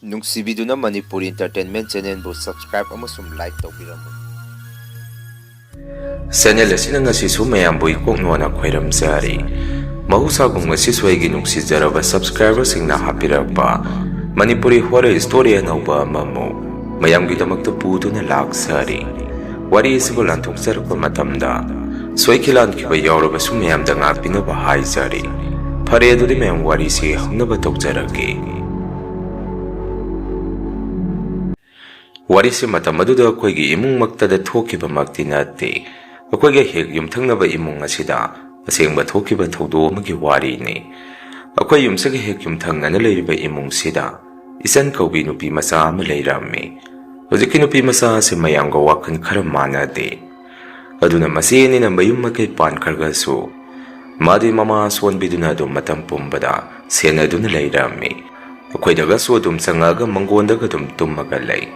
ꯅꯨꯡꯁꯤꯕꯤꯗꯨꯅ Manipuri entertainment ꯆꯦꯅꯦꯜꯕꯨ subscribe ꯑꯃꯁꯨꯡ like ꯇꯧꯕꯤꯔꯝꯃꯨ꯫ Channel ꯑꯁꯤꯅ ꯉꯁꯤꯁꯨ ꯃꯌꯥꯝꯕꯨ ꯏꯀꯣꯛꯅꯣꯅ ꯈꯣꯏꯔꯝꯖꯔꯤ꯫ ꯃꯍꯧꯁꯥꯒꯨꯝ ꯉꯁꯤꯁꯨ ꯑꯩꯒꯤ ꯅꯨꯡꯁꯤꯖꯔꯕ ꯁꯕꯁꯀ꯭ꯔꯥꯏꯕꯔꯁꯤꯡꯅ ꯍꯥꯞꯄꯤꯔꯛꯄ ꯃꯅꯤꯄꯨꯔꯤ ꯍꯣꯔꯔ ꯁ꯭ꯇꯣꯔꯤ ꯑꯅꯧꯕ ꯑꯃꯃꯨꯛ ꯃꯌꯥꯝꯒꯤꯗꯃꯛꯇ ꯄꯨꯗꯨꯅ ꯂꯥꯛꯆꯔꯤ꯫ ꯋꯥꯔꯤ ꯑꯁꯤꯕꯨ ꯂꯥꯟꯊꯣꯛꯆꯔꯛꯄ ꯃꯇꯝꯗ ꯁꯣꯏꯈꯤ ꯂꯥꯟꯈꯤꯕ ꯌꯥꯎꯔꯕꯁꯨ ꯃꯌꯥꯝꯗ ꯉꯥꯛꯄꯤꯅꯕ ꯍꯥꯏꯖꯔꯤ꯫ ꯐꯔꯦ ꯑꯗꯨꯗꯤ ꯃꯌꯥꯝ ꯋꯥꯔꯤꯁꯤ ꯍꯧꯅꯕ ꯇꯧꯖꯔꯒꯦ꯫ ꯋꯥꯔꯤꯁꯤ ꯃꯇꯝ ꯑꯗꯨꯗ ꯑꯩꯈꯣꯏꯒꯤ ꯏꯃꯨꯡꯃꯛꯇꯗ ꯊꯣꯛꯈꯤꯕꯃꯛꯇꯤ ꯅꯠꯇꯦ꯫ ꯑꯩꯈꯣꯏꯒ ꯍꯦꯛ ꯌꯨꯝꯊꯪꯅꯕ ꯏꯃꯨꯡ ꯑꯁꯤꯗ ꯑꯁꯦꯡꯕ ꯊꯣꯛꯈꯤꯕ ꯊꯧꯗꯣꯛ ꯑꯃꯒꯤ ꯋꯥꯔꯤꯅꯤ꯫ ꯑꯩꯈꯣꯏ ꯌꯨꯝꯁꯤꯒ ꯍꯦꯛ ꯌꯨꯝꯊꯪꯅꯅ ꯂꯩꯔꯤꯕ ꯏꯃꯨꯡꯁꯤꯗ ꯏꯆꯟ ꯀꯧꯕꯤ ꯅꯨꯄꯤ ꯃꯆꯥ ꯑꯃ ꯂꯩꯔꯝꯃꯤ꯫ ꯍꯧꯖꯤꯛꯀꯤ ꯅꯨꯄꯤ ꯃꯆꯥ ꯑꯁꯤ ꯃꯌꯥꯝꯒ ꯋꯥꯈꯜ ꯈꯔ ꯃꯥꯟꯅꯗꯦ꯫ ꯑꯗꯨꯅ ꯃꯆꯦꯅꯤꯅ ꯃꯌꯨꯝ ꯃꯀꯩ ꯄꯥꯟꯈ꯭ꯔꯒꯁꯨ ꯃꯥꯗꯤ ꯃꯃꯥ ꯁꯣꯟꯕꯤꯗꯨꯅ ꯑꯗꯨꯝ ꯃꯇꯝ ꯄꯨꯝꯕꯗ ꯁꯦꯟꯅꯗꯨꯅ ꯂꯩꯔꯝꯃꯤ꯫ ꯑꯩꯈꯣꯏꯗꯒꯁꯨ ꯑꯗꯨꯝ ꯆꯪꯉꯛꯑꯒ ꯃꯪꯒꯣꯟꯗꯒ ꯑꯗꯨꯝ ꯇꯨꯝꯃꯒ ꯂꯩ꯫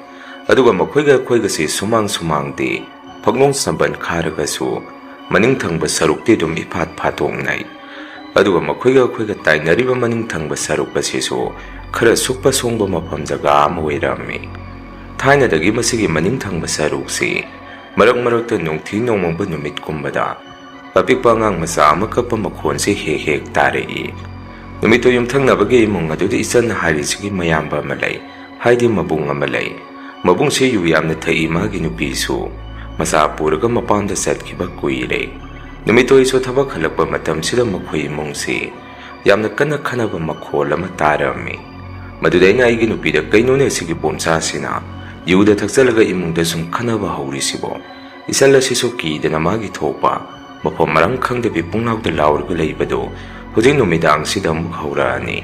ꯑꯗꯨꯒ ꯃꯈꯣꯏꯒ ꯑꯩꯈꯣꯏꯒꯁꯤ ꯁꯨꯃꯥꯡꯗꯤ ꯐꯛꯂꯣꯡ ꯁꯝꯕꯟ ꯈꯥꯔꯒꯁꯨ ꯃꯅꯤꯡ ꯊꯪꯕ ꯁꯔꯨꯛꯇꯤ ꯑꯗꯨꯝ ꯏꯐꯥꯠ ꯐꯥꯠꯇꯣꯛꯅꯩ꯫ ꯑꯗꯨꯒ ꯃꯈꯣꯏꯒ ꯑꯩꯈꯣꯏꯒ ꯇꯥꯏꯅꯔꯤꯕ ꯃꯅꯤꯡ ꯊꯪꯕ ꯁꯔꯨꯛ ꯑꯁꯤꯁꯨ ꯈꯔ ꯁꯨꯛꯄ ꯁꯣꯡꯕ ꯃꯐꯝ ꯖꯒꯥ ꯑꯃ ꯑꯣꯏꯔꯝꯃꯤ꯫ ꯊꯥꯏꯅꯗꯒꯤ ꯃꯁꯤꯒꯤ ꯃꯅꯤꯡ ꯊꯪꯕ ꯁꯔꯨꯛꯁꯤ ꯃꯔꯛ ꯃꯔꯛꯇ ꯅꯣꯡꯊꯤ ꯅꯣꯡꯃꯪꯕ ꯅꯨꯃꯤꯠꯀꯨꯝꯕꯗ ꯑꯄꯤꯛꯄ ꯑꯉꯥꯡ ꯃꯆꯥ ꯑꯃ ꯀꯞꯄ ꯃꯈꯣꯟꯁꯤ ꯍꯦꯛ ꯍꯦꯛ ꯇꯥꯔꯛꯏ꯫ ꯅꯨꯃꯤꯠꯇꯨ ꯌꯨꯝꯊꯪꯅꯕꯒꯤ ꯏꯃꯨꯡ ꯑꯗꯨꯗ ꯏꯆꯟ ꯍꯥꯏꯔꯤꯁꯤꯒꯤ ꯃꯌꯥꯝꯕ ꯑꯃ ꯂꯩ, ꯍꯥꯏꯗꯤ ꯃꯕꯨꯡ ꯑꯃ ꯂꯩ꯫ ꯃꯕꯨꯡꯁꯤ ꯌꯨ ꯌꯥꯝꯅ ꯊꯛꯏ, ꯃꯥꯒꯤ ꯅꯨꯄꯤꯁꯨ ꯃꯆꯥ ꯄꯨꯔꯒ ꯃꯄꯥꯝꯗ ꯆꯠꯈꯤꯕ ꯀꯨꯏꯔꯦ꯫ ꯅꯨꯃꯤꯠꯇꯨ ꯑꯩꯁꯨ ꯊꯕꯛ ꯍꯜꯂꯛꯄ ꯃꯇꯝꯁꯤꯗ ꯃꯈꯣꯏ ꯏꯃꯨꯡꯁꯤ ꯌꯥꯝꯅ ꯀꯟꯅ ꯈꯟꯅꯕ ꯃꯈꯣꯜ ꯑꯃ ꯇꯥꯔꯝꯃꯤ꯫ ꯃꯗꯨꯗ ꯑꯩꯅ ꯑꯩꯒꯤ ꯅꯨꯄꯤꯗ ꯀꯩꯅꯣꯅꯦ ꯑꯁꯤꯒꯤ ꯕꯣꯝꯆꯥꯁꯤꯅ ꯌꯨꯗ ꯊꯛꯆꯜꯂꯒ ꯏꯃꯨꯡꯗ ꯁꯨꯝ ꯈꯟꯅꯕ ꯍꯧꯔꯤꯁꯤꯕꯣ? ꯏꯆꯜ ꯑꯁꯤꯁꯨ ꯀꯤꯗꯅ ꯃꯥꯒꯤ ꯊꯣꯛꯄ ꯃꯐꯝ ꯃꯔꯥꯡ ꯈꯪꯗꯕꯤ ꯄꯨꯡꯂꯥꯎꯗ ꯂꯥꯎꯔꯒ ꯂꯩꯕꯗꯣ ꯍꯧꯖꯤꯛ ꯅꯨꯃꯤꯗꯥꯡꯁꯤꯗ ꯑꯃꯨꯛ ꯍꯧꯔꯛꯑꯅꯤ꯫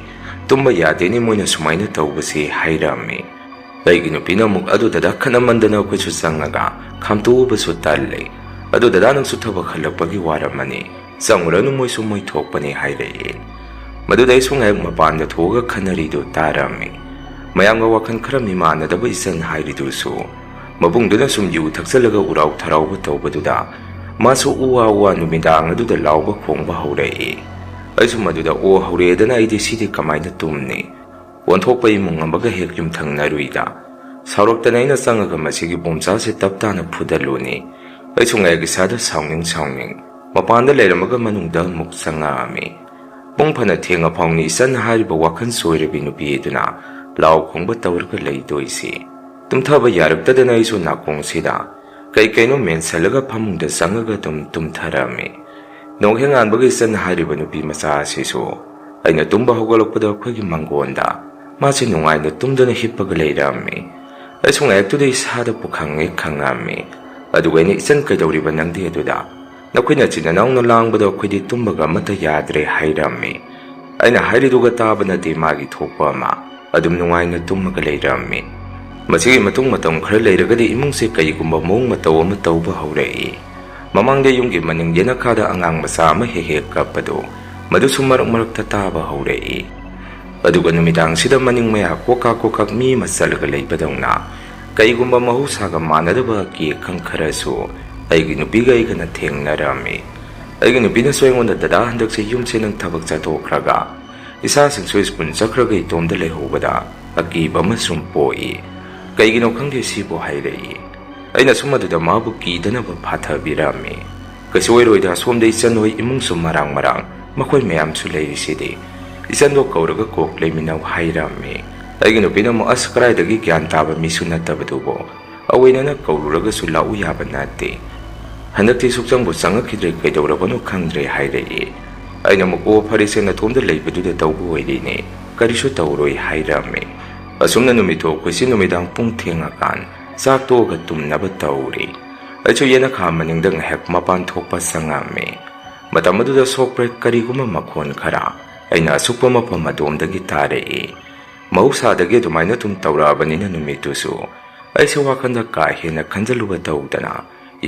ꯇꯨꯝꯕ ꯌꯥꯗꯦꯅꯤ ꯃꯣꯏꯅ ꯁꯨꯃꯥꯏꯅ ꯇꯧꯕꯁꯤ ꯍꯥꯏꯔꯝꯃꯤ꯫ ꯑꯩꯒꯤ ꯅꯨꯄꯤꯅ ꯑꯃꯨꯛ ꯑꯗꯨ ꯗꯗꯥ ꯈꯟꯅꯃꯟꯗꯅ ꯑꯩꯈꯣꯏꯁꯨ ꯆꯪꯉꯒ ꯈꯥꯝꯇꯣꯛꯎꯕꯁꯨ ꯇꯜꯂꯦ꯫ ꯑꯗꯨ ꯗꯗꯥ ꯅꯪꯁꯨ ꯊꯕꯛ ꯍꯜꯂꯛꯄꯒꯤ ꯋꯥꯔꯝꯃꯅꯤ, ꯆꯪꯉꯨꯔꯅꯨ ꯃꯣꯏꯁꯨ ꯃꯣꯏ ꯊꯣꯛꯄꯅꯤ ꯍꯥꯏꯔꯛꯏ꯫ ꯃꯗꯨꯗ ꯑꯩꯁꯨ ꯉꯥꯏꯍꯥꯛ ꯃꯄꯥꯟꯗ ꯊꯣꯛꯑꯒ ꯈꯟꯅꯔꯤꯗꯨ ꯇꯥꯔꯝꯃꯤ꯫ ꯃꯌꯥꯝꯒ ꯋꯥꯈꯜ ꯈꯔ ꯃꯤꯃꯥꯟꯅꯗꯕ ꯏꯆꯟ ꯍꯥꯏꯔꯤꯗꯨꯁꯨ ꯃꯕꯨꯡꯗꯨꯅ ꯁꯨꯝ ꯌꯨ ꯊꯛꯆꯜꯂꯒ ꯎꯔꯥꯎ ꯊꯔꯥꯎꯕ ꯇꯧꯕꯗꯨꯗ ꯃꯥꯁꯨ ꯎꯋꯥ ꯅꯨꯃꯤꯗꯥꯡ ꯑꯗꯨꯗ ꯂꯥꯎꯕ ꯈꯣꯡꯕ ꯍꯧꯔꯛꯏ꯫ ꯑꯩꯁꯨ ꯃꯗꯨꯗ ꯍꯧꯔꯛꯑꯦꯗꯅ ꯑꯩꯗꯤ ꯁꯤꯗꯤ ꯀꯃꯥꯏꯅ ꯇꯨꯝꯅꯤ? ꯑꯣꯟꯊꯣꯛꯄ ꯏꯃꯨꯡ ꯑꯃꯒ ꯍꯦꯛ ꯌꯨꯝꯊꯪꯅꯔꯨꯏꯗ꯫ ꯁꯥꯎꯔꯛꯇꯅ ꯑꯩꯅ ꯆꯪꯉꯒ ꯃꯁꯤꯒꯤ ꯕꯣꯝꯆꯥꯁꯦ ꯇꯞ ꯇꯥꯅ ꯐꯨꯗꯠꯂꯨꯅꯤ꯫ ꯑꯩꯁꯨ ꯉꯥꯏꯍꯥꯛ ꯏꯁꯥꯗ ꯁꯥꯎꯅꯤꯡ ꯃꯄꯥꯟꯗ ꯂꯩꯔꯝꯃꯒ ꯃꯅꯨꯡꯗ ꯑꯃꯨꯛ ꯆꯪꯉꯛꯑꯝꯃꯤ꯫ ꯄꯨꯡ ꯐꯅ ꯊꯦꯡꯉ ꯐꯥꯎꯅꯤ ꯏꯆꯟ ꯍꯥꯏꯔꯤꯕ ꯋꯥꯈꯜ ꯁꯣꯏꯔꯕꯤ ꯅꯨꯄꯤ ꯑꯗꯨꯅ ꯂꯥꯎ ꯈꯣꯡꯕ ꯇꯧꯔꯒ ꯂꯩꯗꯣꯏꯁꯤ꯫ ꯇꯨꯝꯊꯕ ꯌꯥꯔꯛꯇꯗꯅ ꯑꯩꯁꯨ ꯅꯥꯀꯣꯡꯁꯤꯗ ꯀꯩꯅꯣ ꯃꯦꯟꯁꯜꯂꯒ ꯐꯃꯨꯡꯗ ꯆꯪꯉꯒ ꯑꯗꯨꯝ ꯇꯨꯝꯊꯔꯝꯃꯤ꯫ ꯅꯣꯡꯍꯦꯛ ꯉꯥꯟꯕꯒ ꯏꯆꯟ ꯍꯥꯏꯔꯤꯕ ꯅꯨꯄꯤ ꯃꯆꯥ ꯑꯁꯤꯁꯨ ꯑꯩꯅ ꯇꯨꯝꯕ ꯍꯧꯒꯠꯂꯛꯄꯗ ꯑꯩꯈꯣꯏꯒꯤ ꯃꯪꯒꯣꯟꯗ ꯃꯥꯁꯤ ꯅꯨꯡꯉꯥꯏꯅ ꯇꯨꯝꯗꯨꯅ ꯍꯤꯞꯄꯒ ꯂꯩꯔꯝꯃꯤ꯫ ꯑꯩꯁꯨ ꯉꯥꯏꯍꯥꯛꯇꯨꯗ ꯏꯁꯥꯗ ꯈꯪꯉꯝꯃꯤ꯫ ꯑꯗꯨꯒ ꯑꯩꯅ ꯏꯆꯟ ꯀꯩꯗꯧꯔꯤꯕ ꯅꯪꯗꯤ ꯑꯗꯨꯗ? ꯅꯈꯣꯏ ꯅꯆꯤꯟ ꯅꯅꯥꯎꯅ ꯂꯥꯡꯕꯗꯣ ꯑꯩꯈꯣꯏꯗꯤ ꯇꯨꯝꯕꯒ ꯑꯃꯠꯇ ꯌꯥꯗ꯭ꯔꯦ ꯍꯥꯏꯔꯝꯃꯤ꯫ ꯑꯩꯅ ꯍꯥꯏꯔꯤꯗꯨꯒ ꯇꯥꯕ ꯅꯠꯇꯦ ꯃꯥꯒꯤ ꯊꯣꯛꯄ ꯑꯃ ꯑꯗꯨꯝ ꯅꯨꯡꯉꯥꯏꯅ ꯇꯨꯝꯃꯒ ꯂꯩꯔꯝꯃꯤ꯫ ꯃꯁꯤꯒꯤ ꯃꯇꯨꯡ ꯃꯇꯝꯈꯔ ꯂꯩꯔꯒꯗꯤ ꯏꯃꯨꯡꯁꯦ ꯀꯩꯒꯨꯝꯕ ꯃꯑꯣꯡ ꯃꯇꯧ ꯑꯃ ꯇꯧꯕ ꯍꯧꯔꯛꯏ꯫ ꯃꯃꯥꯡꯗ ꯌꯨꯝꯒꯤ ꯃꯅꯤꯡ ꯌꯦꯅꯈꯥꯗ ꯑꯉꯥꯡ ꯃꯆꯥ ꯑꯃ ꯍꯦꯛ ꯍꯦꯛ ꯀꯞꯄꯗꯣ ꯃꯗꯨꯁꯨ ꯃꯔꯛ ꯃꯔꯛꯇ ꯇꯥꯕ ꯍꯧꯔꯛꯏ꯫ ꯑꯗꯨꯒ ꯅꯨꯃꯤꯗꯥꯡꯁꯤꯗ ꯃꯅꯤꯡ ꯃꯌꯥ ꯀꯣꯛꯀꯥꯛ ꯃꯤ ꯑꯃ ꯆꯠꯂꯒ ꯂꯩꯕꯗꯧꯅ ꯀꯩꯒꯨꯝꯕ ꯃꯍꯧꯁꯥꯒ ꯃꯥꯟꯅꯗꯕ ꯑꯀꯤ ꯑꯈꯪ ꯈꯔꯁꯨ ꯑꯩꯒꯤ ꯅꯨꯄꯤꯒ ꯑꯩꯒꯅ ꯊꯦꯡꯅꯔꯝꯃꯤ꯫ ꯑꯩꯒꯤ ꯅꯨꯄꯤꯅꯁꯨ ꯑꯩꯉꯣꯟꯗ ꯗꯗꯥ ꯍꯟꯗꯛꯁꯦ ꯌꯨꯝꯁꯦ ꯅꯪ ꯊꯕꯛ ꯆꯠꯊꯣꯛꯈ꯭ꯔꯒ ꯏꯆꯥꯁꯤꯡꯁꯨ ꯁ꯭ꯀꯨꯜ ꯆꯠꯈ꯭ꯔꯒ ꯏꯇꯣꯝꯗ ꯂꯩꯍꯧꯕꯗ ꯑꯀꯤꯕ ꯑꯃ ꯁꯨꯝ ꯄꯣꯛꯏ, ꯀꯩꯒꯤꯅꯣ ꯈꯪꯗꯦ ꯁꯤꯕꯨ ꯍꯥꯏꯔꯛꯏ꯫ ꯑꯩꯅꯁꯨ ꯃꯗꯨꯗ ꯃꯥꯕꯨ ꯀꯤꯗꯅꯕ ꯐꯥꯊꯕꯤꯔꯝꯃꯤ꯫ ꯀꯩꯁꯨ ꯑꯣꯏꯔꯣꯏꯗ, ꯑꯁꯣꯝꯗ ꯏꯆꯟ ꯍꯣꯏ ꯏꯃꯨꯡꯁꯨ ꯃꯔꯥꯡ ꯃꯈꯣꯏ ꯃꯌꯥꯝꯁꯨ ꯂꯩꯔꯤꯁꯤꯗꯤ, ꯏꯆꯟꯗꯣ ꯀꯧꯔꯒ ꯀꯣꯛ ꯂꯩꯃꯤꯟꯅꯧ ꯍꯥꯏꯔꯝꯃꯤ꯫ ꯑꯩꯒꯤ ꯅꯨꯄꯤꯅ ꯑꯃꯨꯛ ꯑꯁ ꯀꯗꯥꯏꯗꯒꯤ ꯒ꯭ꯌꯥꯟ ꯇꯥꯕ ꯃꯤꯁꯨ ꯅꯠꯇꯕꯗꯨꯕꯨ ꯑꯋꯣꯏꯅꯅ ꯀꯧꯔꯨꯔꯒꯁꯨ ꯂꯥꯛꯎ ꯌꯥꯕ ꯅꯠꯇꯦ, ꯍꯟꯗꯛꯇꯤ ꯁꯨꯛꯆꯪꯕꯨ ꯆꯪꯉꯛꯈꯤꯗ꯭ꯔꯦ, ꯀꯩꯗꯧꯔꯕꯅꯣ ꯈꯪꯗ꯭ꯔꯦ ꯍꯥꯏꯔꯛꯏ꯫ ꯑꯩꯅ ꯑꯃꯨꯛ ꯐꯔꯦꯁꯦ ꯅꯇꯣꯝꯗ ꯂꯩꯕꯗꯨꯗ ꯇꯧꯕ ꯑꯣꯏꯔꯤꯅꯦ, ꯀꯔꯤꯁꯨ ꯇꯧꯔꯣꯏ ꯍꯥꯏꯔꯝꯃꯤ꯫ ꯑꯁꯨꯝꯅ ꯅꯨꯃꯤꯠꯇꯣ ꯑꯩꯈꯣꯏꯁꯤ ꯅꯨꯃꯤꯗꯥꯡ ꯄꯨꯡ ꯊꯦꯡꯉꯀꯥꯟ ꯆꯥꯛ ꯇꯣꯛꯑꯒ ꯇꯨꯝꯅꯕ ꯇꯧꯔꯤ꯫ ꯑꯩꯁꯨ ꯌꯦꯅꯈꯥ ꯃꯅꯤꯡꯗ ꯉꯥꯏꯍꯥꯛ ꯃꯄꯥꯟ ꯊꯣꯛꯄ ꯆꯪꯉꯝꯃꯤ꯫ ꯃꯇꯝ ꯑꯗꯨꯗ ꯁꯣꯛꯄ꯭ꯔꯦꯛ ꯀꯔꯤꯒꯨꯝꯕ ꯃꯈꯣꯟ ꯈꯔ ꯑꯩꯅ ꯑꯁꯨꯛꯄ ꯃꯐꯝ ꯑꯗꯣꯝꯗꯒꯤ ꯇꯥꯔꯛꯏ꯫ ꯃꯍꯧꯁꯥꯗꯒꯤ ꯑꯗꯨꯃꯥꯏꯅ ꯑꯗꯨꯝ ꯇꯧꯔꯛꯑꯕꯅꯤꯅ ꯅꯨꯃꯤꯠꯇꯨꯁꯨ ꯑꯩꯁꯨ ꯋꯥꯈꯜꯗ ꯀꯥ ꯍꯦꯟꯅ ꯈꯟꯖꯜꯂꯨꯕ ꯇꯧꯗꯅ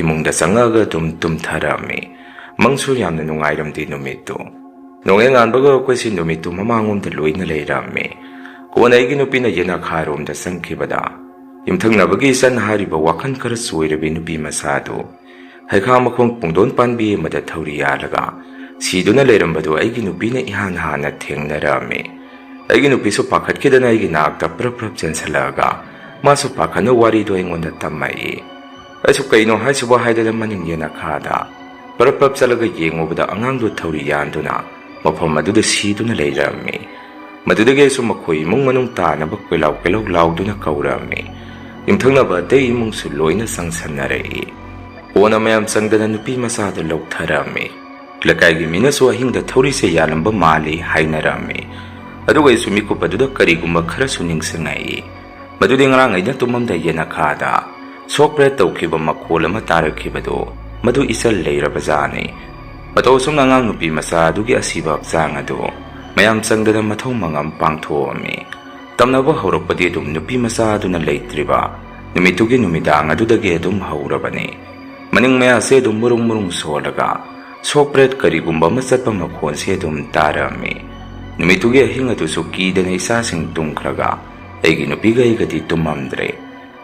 ꯏꯃꯨꯡꯗ ꯆꯪꯉꯛꯑꯒ ꯑꯗꯨꯝ ꯇꯨꯝꯊꯔꯝꯃꯤ꯫ ꯃꯪꯁꯨ ꯌꯥꯝꯅ ꯅꯨꯡꯉꯥꯏꯔꯝꯗꯦ ꯅꯨꯃꯤꯠꯇꯨ꯫ ꯅꯣꯡꯍꯦꯛ ꯉꯥꯟꯕꯒ ꯑꯩꯈꯣꯏꯁꯤ ꯅꯨꯃꯤꯠꯇꯨ ꯃꯃꯥꯡꯂꯣꯝꯗ ꯂꯣꯏꯅ ꯂꯩꯔꯝꯃꯤ꯫ ꯀꯣꯟꯅ ꯑꯩꯒꯤ ꯅꯨꯄꯤꯅ ꯌꯦꯅꯈꯥꯔꯣꯝꯗ ꯆꯪꯈꯤꯕꯗ ꯌꯨꯝꯊꯪꯅꯕꯒꯤ ꯏꯆꯟ ꯍꯥꯏꯔꯤꯕ ꯋꯥꯈꯜ ꯈꯔ ꯆꯣꯏꯔꯕꯤ ꯅꯨꯄꯤ ꯃꯆꯥꯗꯨ ꯍꯩꯈꯥ ꯃꯈꯣꯡ ꯄꯨꯡꯗꯣꯟ ꯄꯥꯟꯕꯤ ꯑꯃꯗ ꯊꯧꯔꯤ ꯌꯥꯜꯂꯒ ꯁꯤꯗꯨꯅ ꯂꯩꯔꯝꯕꯗꯨ ꯑꯩꯒꯤ ꯅꯨꯄꯤꯅ ꯏꯍꯥꯟ ꯍꯥꯟꯅ ꯊꯦꯡꯅꯔꯝꯃꯤ꯫ ꯑꯩꯒꯤ ꯅꯨꯄꯤꯁꯨ ꯄꯥꯈꯠꯈꯤꯗꯅ ꯑꯩꯒꯤ ꯅꯥꯛꯇ ꯄ꯭ꯔꯞ ꯆꯦꯟꯁꯜꯂꯛꯑꯒ ꯃꯥꯁꯨ ꯄꯥꯈꯠꯅ ꯋꯥꯔꯤꯗꯣ ꯑꯩꯉꯣꯟꯗ ꯇꯝꯃꯛꯏ꯫ ꯑꯩꯁꯨ ꯀꯩꯅꯣ ꯍꯥꯏꯁꯤꯕꯣ ꯍꯥꯏꯗꯅ ꯃꯅꯤꯡ ꯌꯦꯅꯈꯥꯗ ꯄ꯭ꯔꯞ ꯆꯠꯂꯒ ꯌꯦꯡꯉꯨꯕꯗ ꯑꯉꯥꯡꯗꯨ ꯊꯧꯔꯤ ꯌꯥꯟꯗꯨꯅ ꯃꯐꯝ ꯑꯗꯨꯗ ꯁꯤꯗꯨꯅ ꯂꯩꯔꯝꯃꯤ꯫ ꯃꯗꯨꯗꯒꯤ ꯑꯩꯁꯨ ꯃꯈꯣꯏ ꯏꯃꯨꯡ ꯃꯅꯨꯡ ꯇꯥꯅꯕ ꯀꯣꯏꯂꯥꯎ ꯂꯥꯎꯗꯨꯅ ꯀꯧꯔꯝꯃꯤ꯫ ꯌꯨꯝꯊꯪꯅꯕ ꯑꯇꯩ ꯏꯃꯨꯡꯁꯨ ꯂꯣꯏꯅ ꯆꯪꯁꯟꯅꯔꯛꯏ꯫ ꯀꯣꯟꯅ ꯃꯌꯥꯝ ꯆꯪꯗꯅ ꯅꯨꯄꯤ ꯃꯆꯥꯗꯨ ꯂꯧꯊꯔꯝꯃꯤ꯫ ꯂꯩꯀꯥꯏꯒꯤ ꯃꯤꯅꯁꯨ ꯑꯍꯤꯡꯗ ꯊꯧꯔꯤꯁꯦ ꯌꯥꯜꯂꯝꯕ ꯃꯥꯜꯂꯤ ꯍꯥꯏꯅꯔꯝꯃꯤ꯫ ꯑꯗꯨꯒ ꯑꯩꯁꯨ ꯃꯤꯀꯨꯞ ꯑꯗꯨꯗ ꯀꯔꯤꯒꯨꯝꯕ ꯈꯔꯁꯨ ꯅꯤꯡꯁꯤꯡꯉꯛꯏ꯫ ꯃꯗꯨꯗꯤ ꯉꯔꯥꯡ ꯑꯩꯅ ꯇꯨꯝꯃꯝꯗꯥꯏ ꯌꯦꯅꯈꯥꯗ ꯁꯣꯛꯄ꯭ꯔꯦ ꯇꯧꯈꯤꯕ ꯃꯈꯣꯜ ꯑꯃ ꯇꯥꯔꯛꯈꯤꯕꯗꯣ ꯃꯗꯨ ꯏꯆꯜ ꯂꯩꯔꯕꯖꯥꯠꯅꯤ꯫ ꯃꯇꯧ ꯑꯁꯨꯝꯅ ꯑꯉꯥꯡ ꯅꯨꯄꯤ ꯃꯆꯥ ꯑꯗꯨꯒꯤ ꯑꯁꯤꯕ ꯍꯛꯆꯥꯡ ꯑꯗꯨ ꯃꯌꯥꯝ ꯆꯪꯗꯅ ꯃꯊꯧ ꯃꯉꯝ ꯄꯥꯡꯊꯣꯛꯑꯝꯃꯤ꯫ ꯇꯝꯅꯕ ꯍꯧꯔꯛꯄꯗꯤ ꯑꯗꯨꯝ ꯅꯨꯄꯤ ꯃꯆꯥ ꯑꯗꯨꯅ ꯂꯩꯇ꯭ꯔꯤꯕ ꯅꯨꯃꯤꯠꯇꯨꯒꯤ ꯅꯨꯃꯤꯗꯥꯡ ꯑꯗꯨꯗꯒꯤ ꯑꯗꯨꯝ ꯍꯧꯔꯕꯅꯤ꯫ ꯃꯅꯤꯡ ꯃꯌꯥꯁꯦ ꯑꯗꯨꯝ ꯃꯔꯨꯡ ꯁꯣꯜꯂꯒ ꯁꯣꯛꯄ꯭ꯔꯦꯠ ꯀꯔꯤꯒꯨꯝꯕ ꯑꯃ ꯆꯠꯄ ꯃꯈꯣꯟꯁꯦ ꯑꯗꯨꯝ ꯇꯥꯔꯝꯃꯤ꯫ ꯅꯨꯃꯤꯠꯇꯨꯒꯤ ꯑꯍꯤꯡ ꯑꯗꯨꯁꯨ ꯀꯤꯗꯅ ꯏꯆꯥꯁꯤꯡ ꯇꯨꯝꯈ꯭ꯔꯒ ꯑꯩꯒꯤ ꯅꯨꯄꯤꯒ ꯑꯩꯒꯗꯤ ꯇꯨꯝꯃꯝꯗ꯭ꯔꯦ꯫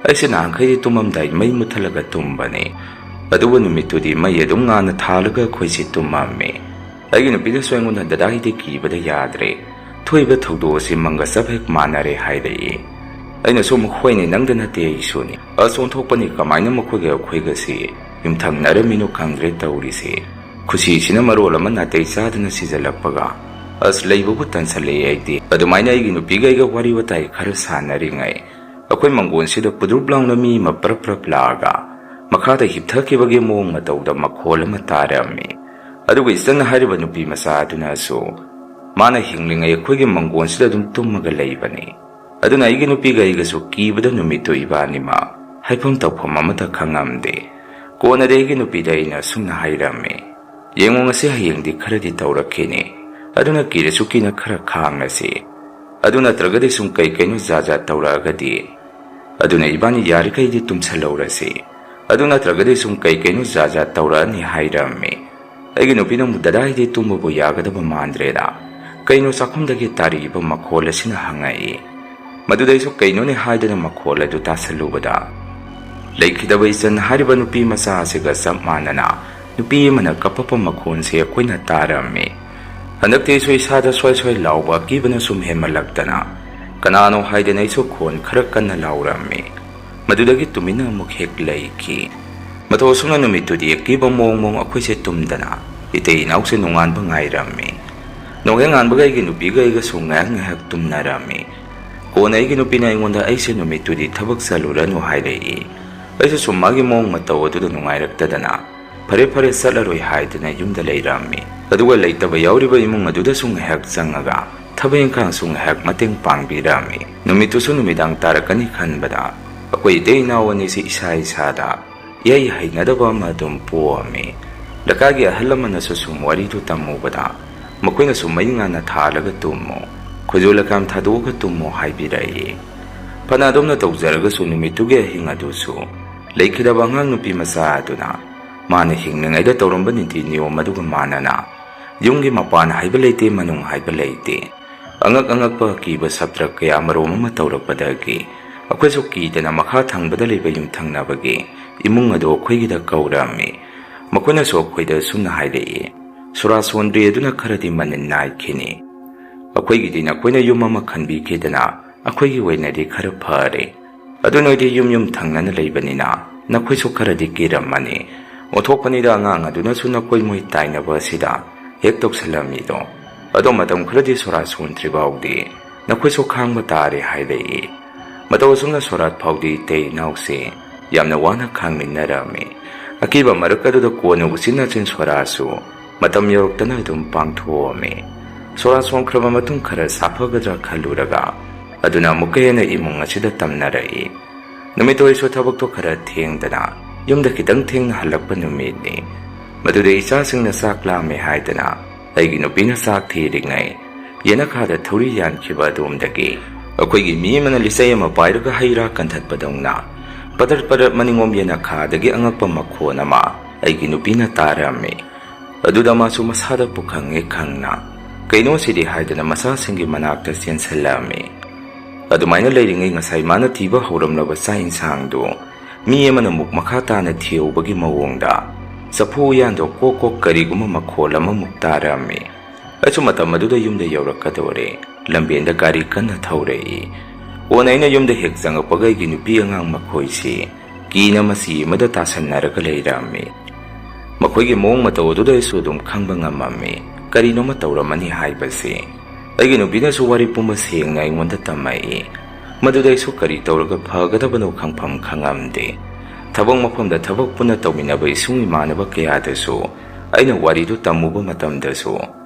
ꯑꯩꯁꯦ ꯅꯍꯥꯟꯈꯩꯗꯤ ꯇꯨꯝꯃꯝꯗꯥꯏ ꯃꯩ ꯃꯨꯠꯊꯠꯂꯒ ꯇꯨꯝꯕꯅꯤ꯫ ꯑꯗꯨꯕꯨ ꯅꯨꯃꯤꯠꯇꯨꯗꯤ ꯃꯩ ꯑꯗꯨꯝ ꯉꯥꯟꯅ ꯊꯥꯜꯂꯒ ꯑꯩꯈꯣꯏꯁꯦ ꯇꯨꯝꯃꯝꯃꯤ꯫ ꯑꯩꯒꯤ ꯅꯨꯄꯤꯅꯁꯨ ꯑꯩꯉꯣꯟꯗ ꯗꯗꯥꯒꯤꯗꯤ ꯀꯤꯕꯗ ꯌꯥꯗ꯭ꯔꯦ, ꯊꯣꯛꯏꯕ ꯊꯧꯗꯣꯛ ꯑꯁꯤ ꯃꯪꯒ ꯆꯞ ꯍꯦꯛ ꯃꯥꯟꯅꯔꯦ ꯍꯥꯏꯔꯛꯏ꯫ ꯑꯩꯅꯁꯨ ꯍꯣꯏꯅꯦ ꯅꯪꯗ ꯅꯠꯇꯦ ꯑꯩꯁꯨꯅꯤ, ꯑꯣꯟꯊꯣꯛꯄꯅꯤ ꯀꯃꯥꯏꯅ ꯃꯈꯣꯏꯒ ꯑꯩꯈꯣꯏꯒꯁꯤ ꯌꯨꯝꯊꯪꯅꯔꯝꯃꯤꯅꯣ ꯈꯪꯗ꯭ꯔꯦ ꯇꯧꯔꯤꯁꯦ꯫ ꯈꯨꯁꯤꯁꯤꯅ ꯃꯔꯣꯜ ꯑꯃ ꯅꯥꯇꯩ ꯆꯥꯗꯅ ꯁꯤꯖꯜꯂꯛꯄꯒ ꯂꯩꯕꯕꯨ ꯇꯟꯁꯜꯂꯛꯑꯦ ꯑꯩꯗꯤ꯫ ꯑꯗꯨꯃꯥꯏꯅ ꯑꯩꯒꯤ ꯅꯨꯄꯤꯒ ꯑꯩꯒ ꯋꯥꯔꯤ ꯋꯥꯇꯥꯏ ꯈꯔ ꯁꯥꯟꯅꯔꯤꯉꯩ ꯑꯩꯈꯣꯏ ꯃꯪꯒꯣꯟꯁꯤꯗ ꯄꯨꯗ꯭ꯔꯨꯞ ꯂꯥꯎꯅ ꯃꯤ ꯑꯃ ꯄ꯭ꯔꯞ ꯂꯥꯛꯑꯒ ꯃꯈꯥꯗ ꯍꯤꯞꯊꯈꯤꯕꯒꯤ ꯃꯑꯣꯡ ꯃꯇꯧꯗ ꯃꯈꯣꯜ ꯑꯃ ꯇꯥꯔꯝꯃꯤ꯫ ꯑꯗꯨꯒ ꯏꯆꯟꯅ ꯍꯥꯏꯔꯤꯕ ꯅꯨꯄꯤ ꯃꯆꯥ ꯑꯗꯨꯅꯁꯨ ꯃꯥꯅ ꯍꯤꯡꯂꯤꯉꯩ ꯑꯩꯈꯣꯏꯒꯤ ꯃꯪꯒꯣꯟꯁꯤꯗ ꯑꯗꯨꯝ ꯇꯨꯝꯃꯒ ꯂꯩꯕꯅꯤ꯫ ꯑꯗꯨꯅ ꯑꯩꯒꯤ ꯅꯨꯄꯤꯒ ꯑꯩꯒꯁꯨ ꯀꯤꯕꯗ ꯅꯨꯃꯤꯠꯇꯨ ꯏꯕꯥꯅꯤꯃ ꯍꯥꯏꯐꯝ ꯇꯧꯐꯝ ꯑꯃꯠꯇ ꯈꯪꯉꯝꯗꯦ꯫ ꯀꯣꯟꯅꯗꯤ ꯑꯩꯒꯤ ꯅꯨꯄꯤꯗ ꯑꯩꯅ ꯁꯨꯝꯅ ꯍꯥꯏꯔꯝꯃꯤ, ꯌꯦꯡꯉꯣ ꯉꯁꯤ ꯍꯌꯦꯡꯗꯤ ꯈꯔꯗꯤ ꯇꯧꯔꯛꯈꯤꯅꯤ, ꯑꯗꯨꯅ ꯀꯤꯔꯁꯨ ꯀꯤꯅ ꯈꯔ ꯈꯥꯡꯂꯁꯤ꯫ ꯑꯗꯨ ꯅꯠꯇ꯭ꯔꯒꯗꯤ ꯁꯨꯝ ꯀꯩꯅꯣ ꯖꯥꯠ ꯇꯧꯔꯛꯑꯒꯗꯤ ꯑꯗꯨꯅ ꯏꯕꯥꯅꯤ ꯌꯥꯔꯤꯈꯩꯗꯤ ꯇꯨꯝꯁꯜꯍꯧꯔꯁꯤ, ꯑꯗꯨ ꯅꯠꯇ꯭ꯔꯒꯗꯤ ꯁꯨꯝ ꯀꯩꯅꯣ ꯖꯥꯠ ꯇꯧꯔꯛꯑꯅꯤ ꯍꯥꯏꯔꯝꯃꯤ꯫ ꯑꯩꯒꯤ ꯅꯨꯄꯤꯅ ꯗꯗꯥꯒꯤꯗꯤ ꯇꯨꯝꯕꯕꯨ ꯌꯥꯒꯗꯕ ꯃꯥꯟꯗ꯭ꯔꯦꯗ, ꯀꯩꯅꯣ ꯆꯥꯛꯈꯨꯝꯗꯒꯤ ꯇꯥꯔꯤꯕ ꯃꯈꯣꯜ ꯑꯁꯤꯅ ꯍꯪꯉꯛꯏ꯫ ꯃꯗꯨꯗꯩꯁꯨ ꯀꯩꯅꯣꯅꯦ ꯍꯥꯏꯗꯅ ꯃꯈꯣꯜ ꯑꯗꯨ ꯇꯥꯁꯜꯂꯨꯕꯗ ꯂꯩꯈꯤꯗꯕ ꯏꯆꯟ ꯍꯥꯏꯔꯤꯕ ꯅꯨꯄꯤ ꯃꯆꯥ ꯑꯁꯤꯒ ꯆꯞ ꯃꯥꯟꯅꯅ ꯅꯨꯄꯤ ꯑꯃꯅ ꯀꯞꯄꯛꯄ ꯃꯈꯣꯟꯁꯦ ꯑꯩꯈꯣꯏꯅ ꯇꯥꯔꯝꯃꯤ꯫ ꯍꯟꯗꯛꯇꯤ ꯑꯩꯁꯨ ꯏꯁꯥꯗ ꯁ꯭ꯋꯥꯏ ꯂꯥꯎꯕ ꯑꯀꯤꯕꯅ ꯁꯨꯝ ꯍꯦꯟꯃꯜꯂꯛꯇꯅ ꯀꯅꯥꯅꯣ ꯍꯥꯏꯗꯅ ꯑꯩꯁꯨ ꯈꯣꯟ ꯈꯔ ꯀꯟꯅ ꯂꯥꯎꯔꯝꯃꯤ꯫ ꯃꯗꯨꯗꯒꯤ ꯇꯨꯃꯤꯟꯅ ꯑꯃꯨꯛ ꯍꯦꯛ ꯂꯩꯈꯤ꯫ ꯃꯇꯧ ꯑꯁꯨꯝꯅ ꯅꯨꯃꯤꯠꯇꯨꯗꯤ ꯑꯀꯤꯕ ꯃꯑꯣꯡ ꯑꯩꯈꯣꯏꯁꯦ ꯇꯨꯝꯗꯅ ꯏꯇꯩ ꯏꯅꯥꯎꯁꯦ ꯅꯣꯡꯉꯥꯟꯕ ꯉꯥꯏꯔꯝꯃꯤ꯫ ꯅꯣꯡꯍꯦꯛ ꯉꯥꯟꯕꯒ ꯑꯩꯒꯤ ꯅꯨꯄꯤꯒ ꯑꯩꯒꯁꯨ ꯉꯥꯏꯍꯥꯛ ꯇꯨꯝꯅꯔꯝꯃꯤ꯫ ꯀꯣꯟꯅ ꯑꯩꯒꯤ ꯅꯨꯄꯤꯅ ꯑꯩꯉꯣꯟꯗ ꯑꯩꯁꯦ ꯅꯨꯃꯤꯠꯇꯨꯗꯤ ꯊꯕꯛ ꯆꯠꯂꯨꯔꯅꯨ ꯍꯥꯏꯔꯛꯏ꯫ ꯑꯩꯁꯨ ꯁꯨꯝ ꯃꯥꯒꯤ ꯃꯑꯣꯡ ꯃꯇꯧ ꯑꯗꯨꯗ ꯅꯨꯡꯉꯥꯏꯔꯛꯇꯗꯅ ꯐꯔꯦ ꯆꯠꯂꯔꯣꯏ ꯍꯥꯏꯗꯅ ꯌꯨꯝꯗ ꯂꯩꯔꯝꯃꯤ꯫ ꯑꯗꯨꯒ ꯂꯩꯇꯕ ꯌꯥꯎꯔꯤꯕ ꯏꯃꯨꯡ ꯑꯗꯨꯗꯁꯨ ꯉꯥꯏꯍꯥꯛ ꯆꯪꯉꯒ ꯊꯕꯛ ꯏꯪꯈꯥꯡꯁꯨ ꯉꯥꯏꯍꯥꯛ ꯃꯇꯦꯡ ꯄꯥꯡꯕꯤꯔꯝꯃꯤ꯫ ꯅꯨꯃꯤꯠꯇꯨꯁꯨ ꯅꯨꯃꯤꯗꯥꯡ ꯇꯥꯔꯛꯀꯅꯤ ꯈꯟꯕꯗ ꯑꯩꯈꯣꯏ ꯏꯇꯩ ꯏꯅꯥꯎ ꯑꯅꯤꯁꯤ ꯏꯁꯥꯗ ꯏꯍꯩ ꯍꯩꯅꯗꯕ ꯑꯃ ꯑꯗꯨꯝ ꯄꯣꯛꯑꯝꯃꯤ꯫ ꯂꯩꯀꯥꯏꯒꯤ ꯑꯍꯜ ꯂꯃꯟꯅꯁꯨ ꯁꯨꯝ ꯋꯥꯔꯤꯗꯨ ꯇꯝꯃꯨꯕꯗ ꯃꯈꯣꯏꯅꯁꯨ ꯃꯩ ꯉꯥꯟꯅ ꯊꯥꯜꯂꯒ ꯇꯨꯝꯃꯨ, ꯈꯣꯏꯖꯣ ꯂꯩꯀꯥꯝ ꯊꯥꯗꯣꯛꯑꯒ ꯇꯨꯝꯃꯨ ꯍꯥꯏꯕꯤꯔꯛꯏ꯫ ꯐꯅ ꯑꯗꯣꯝꯅ ꯇꯧꯖꯔꯒꯁꯨ ꯅꯨꯃꯤꯠꯇꯨꯒꯤ ꯑꯍꯤꯡ ꯑꯗꯨꯁꯨ ꯂꯩꯈꯤꯗꯕ ꯑꯉꯥꯡ ꯅꯨꯄꯤ ꯃꯆꯥ ꯑꯗꯨꯅ ꯃꯥꯅ ꯍꯤꯡꯂꯤꯉꯩꯗ ꯇꯧꯔꯝꯕ ꯅꯤꯇꯤ ꯅꯤꯌꯣꯝ ꯑꯗꯨꯒ ꯃꯥꯟꯅꯅ ꯌꯨꯝꯒꯤ ꯃꯄꯥꯟ ꯍꯥꯏꯕ ꯂꯩꯇꯦ, ꯃꯅꯨꯡ ꯍꯥꯏꯕ ꯂꯩꯇꯦ, ꯑꯉꯛꯄ ꯑꯀꯤꯕ ꯁꯞꯇ꯭ꯔ ꯀꯌꯥ ꯃꯔꯣꯝ ꯑꯃ ꯇꯧꯔꯛꯄꯗꯒꯤ ꯑꯩꯈꯣꯏꯁꯨ ꯀꯤꯗꯅ ꯃꯈꯥ ꯊꯪꯕꯗ ꯂꯩꯕ ꯌꯨꯝꯊꯪꯅꯕꯒꯤ ꯏꯃꯨꯡ ꯑꯗꯨ ꯑꯩꯈꯣꯏꯒꯤꯗ ꯀꯧꯔꯝꯃꯤ꯫ ꯃꯈꯣꯏꯅꯁꯨ ꯑꯩꯈꯣꯏꯗ ꯁꯨꯝꯅ ꯍꯥꯏꯔꯛꯏ, ꯁꯣꯔꯥꯁꯣꯟꯗ꯭ꯔꯤ ꯑꯗꯨꯅ ꯈꯔꯗꯤ ꯃꯅꯤꯟ ꯅꯥꯏꯈꯤꯅꯤ, ꯑꯩꯈꯣꯏꯒꯤꯗꯤ ꯅꯈꯣꯏꯅ ꯌꯨꯝ ꯑꯃ ꯈꯟꯕꯤꯈꯤꯗꯅ ꯑꯩꯈꯣꯏꯒꯤ ꯑꯣꯏꯅꯗꯤ ꯈꯔ ꯐꯔꯦ, ꯑꯗꯨ ꯅꯣꯏꯗꯤ ꯌꯨꯝ ꯊꯪꯅꯅ ꯂꯩꯕꯅꯤꯅ ꯅꯈꯣꯏꯁꯨ ꯈꯔꯗꯤ ꯀꯤꯔꯝꯃꯅꯤ, ꯑꯣꯟꯊꯣꯛꯄꯅꯤꯗ ꯑꯉꯥꯡ ꯑꯗꯨꯅꯁꯨ ꯅꯈꯣꯏ ꯃꯣꯏ ꯇꯥꯏꯅꯕ ꯑꯁꯤꯗ ꯍꯦꯛ ꯇꯧꯁꯜꯂꯝꯃꯤꯗꯣ, ꯑꯗꯣ ꯃꯇꯝ ꯈꯔꯗꯤ ꯁꯣꯔꯥꯠ ꯁꯣꯟꯗ꯭ꯔꯤꯐꯥꯎꯗꯤ ꯅꯈꯣꯏꯁꯨ ꯈꯥꯡꯕ ꯇꯥꯔꯦ ꯍꯥꯏꯔꯛꯏ꯫ ꯃꯇꯧ ꯑꯁꯨꯝꯅ ꯁꯣꯔꯥꯠ ꯐꯥꯎꯗꯤ ꯏꯇꯩ ꯏꯅꯥꯎꯁꯦ ꯌꯥꯝꯅ ꯋꯥꯅ ꯈꯥꯡꯃꯤꯟꯅꯔꯝꯃꯤ꯫ ꯑꯀꯤꯕ ꯃꯔꯛ ꯑꯗꯨꯗ ꯀꯣꯟꯅ ꯎꯆꯤꯟ ꯅꯥꯆꯤꯟ ꯁꯣꯔꯥꯠꯁꯨ ꯃꯇꯝ ꯌꯧꯔꯛꯇꯅ ꯑꯗꯨꯝ ꯄꯥꯡꯊꯣꯛꯑꯝꯃꯤ꯫ ꯁꯣꯔꯥꯠ ꯁꯣꯟꯈ꯭ꯔꯕ ꯃꯇꯨꯡ ꯈꯔ ꯁꯥꯐꯒꯗ꯭ꯔꯥ ꯈꯜꯂꯨꯔꯒ ꯑꯗꯨꯅ ꯑꯃꯨꯛꯀ ꯍꯦꯟꯅ ꯏꯃꯨꯡ ꯑꯁꯤꯗ ꯇꯝꯅꯔꯛꯏ꯫ ꯅꯨꯃꯤꯠꯇꯣ ꯑꯩꯁꯨ ꯊꯕꯛꯇꯣ ꯈꯔ ꯊꯦꯡꯗꯅ ꯌꯨꯝꯗ ꯈꯤꯇꯪ ꯊꯦꯡꯅ ꯍꯜꯂꯛꯄ ꯅꯨꯃꯤꯠꯅꯤ꯫ ꯃꯗꯨꯗ ꯏꯆꯥꯁꯤꯡꯅ ꯆꯥꯛ ꯂꯥꯝꯃꯦ ꯍꯥꯏꯗꯅ ꯑꯩꯒꯤ ꯅꯨꯄꯤꯅ ꯆꯥꯛ ꯊꯤꯔꯤꯉꯩ ꯌꯦꯅꯈꯥꯗ ꯊꯧꯔꯤ ꯌꯥꯟꯈꯤꯕ ꯑꯗꯣꯝꯗꯒꯤ ꯑꯩꯈꯣꯏꯒꯤ ꯃꯤ ꯑꯃꯅ ꯂꯤꯆꯩ ꯑꯃ ꯄꯥꯏꯔꯒ ꯍꯩ ꯔꯥ ꯀꯟꯊꯠꯄꯗꯧꯅ ꯄꯗꯔ ꯃꯅꯤꯡꯂꯣꯝ ꯌꯦꯅꯈꯥꯗꯒꯤ ꯑꯉꯛꯄ ꯃꯈꯣꯟ ꯑꯃ ꯑꯩꯒꯤ ꯅꯨꯄꯤꯅ ꯇꯥꯔꯝꯃꯤ꯫ ꯑꯗꯨꯗ ꯃꯥꯁꯨ ꯃꯁꯥꯗ ꯄꯨꯈꯪꯉꯦ ꯈꯪꯅ ꯀꯩꯅꯣꯁꯤꯗꯤ ꯍꯥꯏꯗꯅ ꯃꯆꯥꯁꯤꯡꯒꯤ ꯃꯅꯥꯛꯇ ꯆꯦꯟꯁꯜꯂꯛꯑꯝꯃꯤ꯫ ꯑꯗꯨꯃꯥꯏꯅ ꯂꯩꯔꯤꯉꯩ ꯉꯁꯥꯏ ꯃꯥꯅ ꯊꯤꯕ ꯍꯧꯔꯝꯂꯕ ꯆꯥꯛ ꯏꯟꯁꯥꯡꯗꯨ ꯃꯤ ꯑꯃꯅ ꯑꯃꯨꯛ ꯃꯈꯥ ꯇꯥꯅ ꯊꯤꯍꯧꯕꯒꯤ ꯃꯑꯣꯡꯗ ꯆꯐꯨ ꯎꯌꯥꯟꯗꯣ ꯀꯣꯛ ꯀꯔꯤꯒꯨꯝꯕ ꯃꯈꯣꯜ ꯑꯃꯃꯨꯛ ꯇꯥꯔꯝꯃꯤ꯫ ꯑꯩꯁꯨ ꯃꯇꯝ ꯑꯗꯨꯗ ꯌꯨꯝꯗ ꯌꯧꯔꯛꯀꯗꯧꯔꯦ꯫ ꯂꯝꯕꯦꯟꯗ ꯒꯥꯔꯤ ꯀꯟꯅ ꯊꯧꯔꯛꯏ꯫ ꯀꯣꯟꯅ ꯑꯩꯅ ꯌꯨꯝꯗ ꯍꯦꯛ ꯆꯪꯉꯛꯄꯒ ꯑꯩꯒꯤ ꯅꯨꯄꯤ ꯑꯉꯥꯡ ꯃꯈꯣꯏꯁꯤ ꯀꯤꯅ ꯃꯆꯤ ꯑꯃꯗ ꯇꯥꯁꯟꯅꯔꯒ ꯂꯩꯔꯝꯃꯤ꯫ ꯃꯈꯣꯏꯒꯤ ꯃꯑꯣꯡ ꯃꯇꯧ ꯑꯗꯨꯗ ꯑꯩꯁꯨ ꯑꯗꯨꯝ ꯈꯪꯕ ꯉꯝꯃꯝꯃꯤ ꯀꯔꯤꯅꯣꯃ ꯇꯧꯔꯝꯃꯅꯤ ꯍꯥꯏꯕꯁꯤ꯫ ꯑꯩꯒꯤ ꯅꯨꯄꯤꯅꯁꯨ ꯋꯥꯔꯤ ꯄꯨꯝꯕ ꯁꯦꯡꯅ ꯑꯩꯉꯣꯟꯗ ꯇꯝꯃꯛꯏ꯫ ꯃꯗꯨꯗ ꯑꯩꯁꯨ ꯀꯔꯤ ꯇꯧꯔꯒ ꯐꯒꯗꯕꯅꯣ ꯈꯪꯐꯝ ꯈꯪꯉꯝꯗꯦ꯫ ꯊꯕꯛ ꯃꯐꯝꯗ ꯊꯕꯛ ꯄꯨꯟꯅ ꯇꯧꯃꯤꯟꯅꯕ ꯏꯁꯨꯡ ꯏꯃꯥꯟꯅꯕ ꯀꯌꯥꯗꯁꯨ ꯑꯩꯅ ꯋꯥꯔꯤꯗꯨ ꯇꯝꯃꯨꯕ ꯃꯇꯝꯗꯁꯨ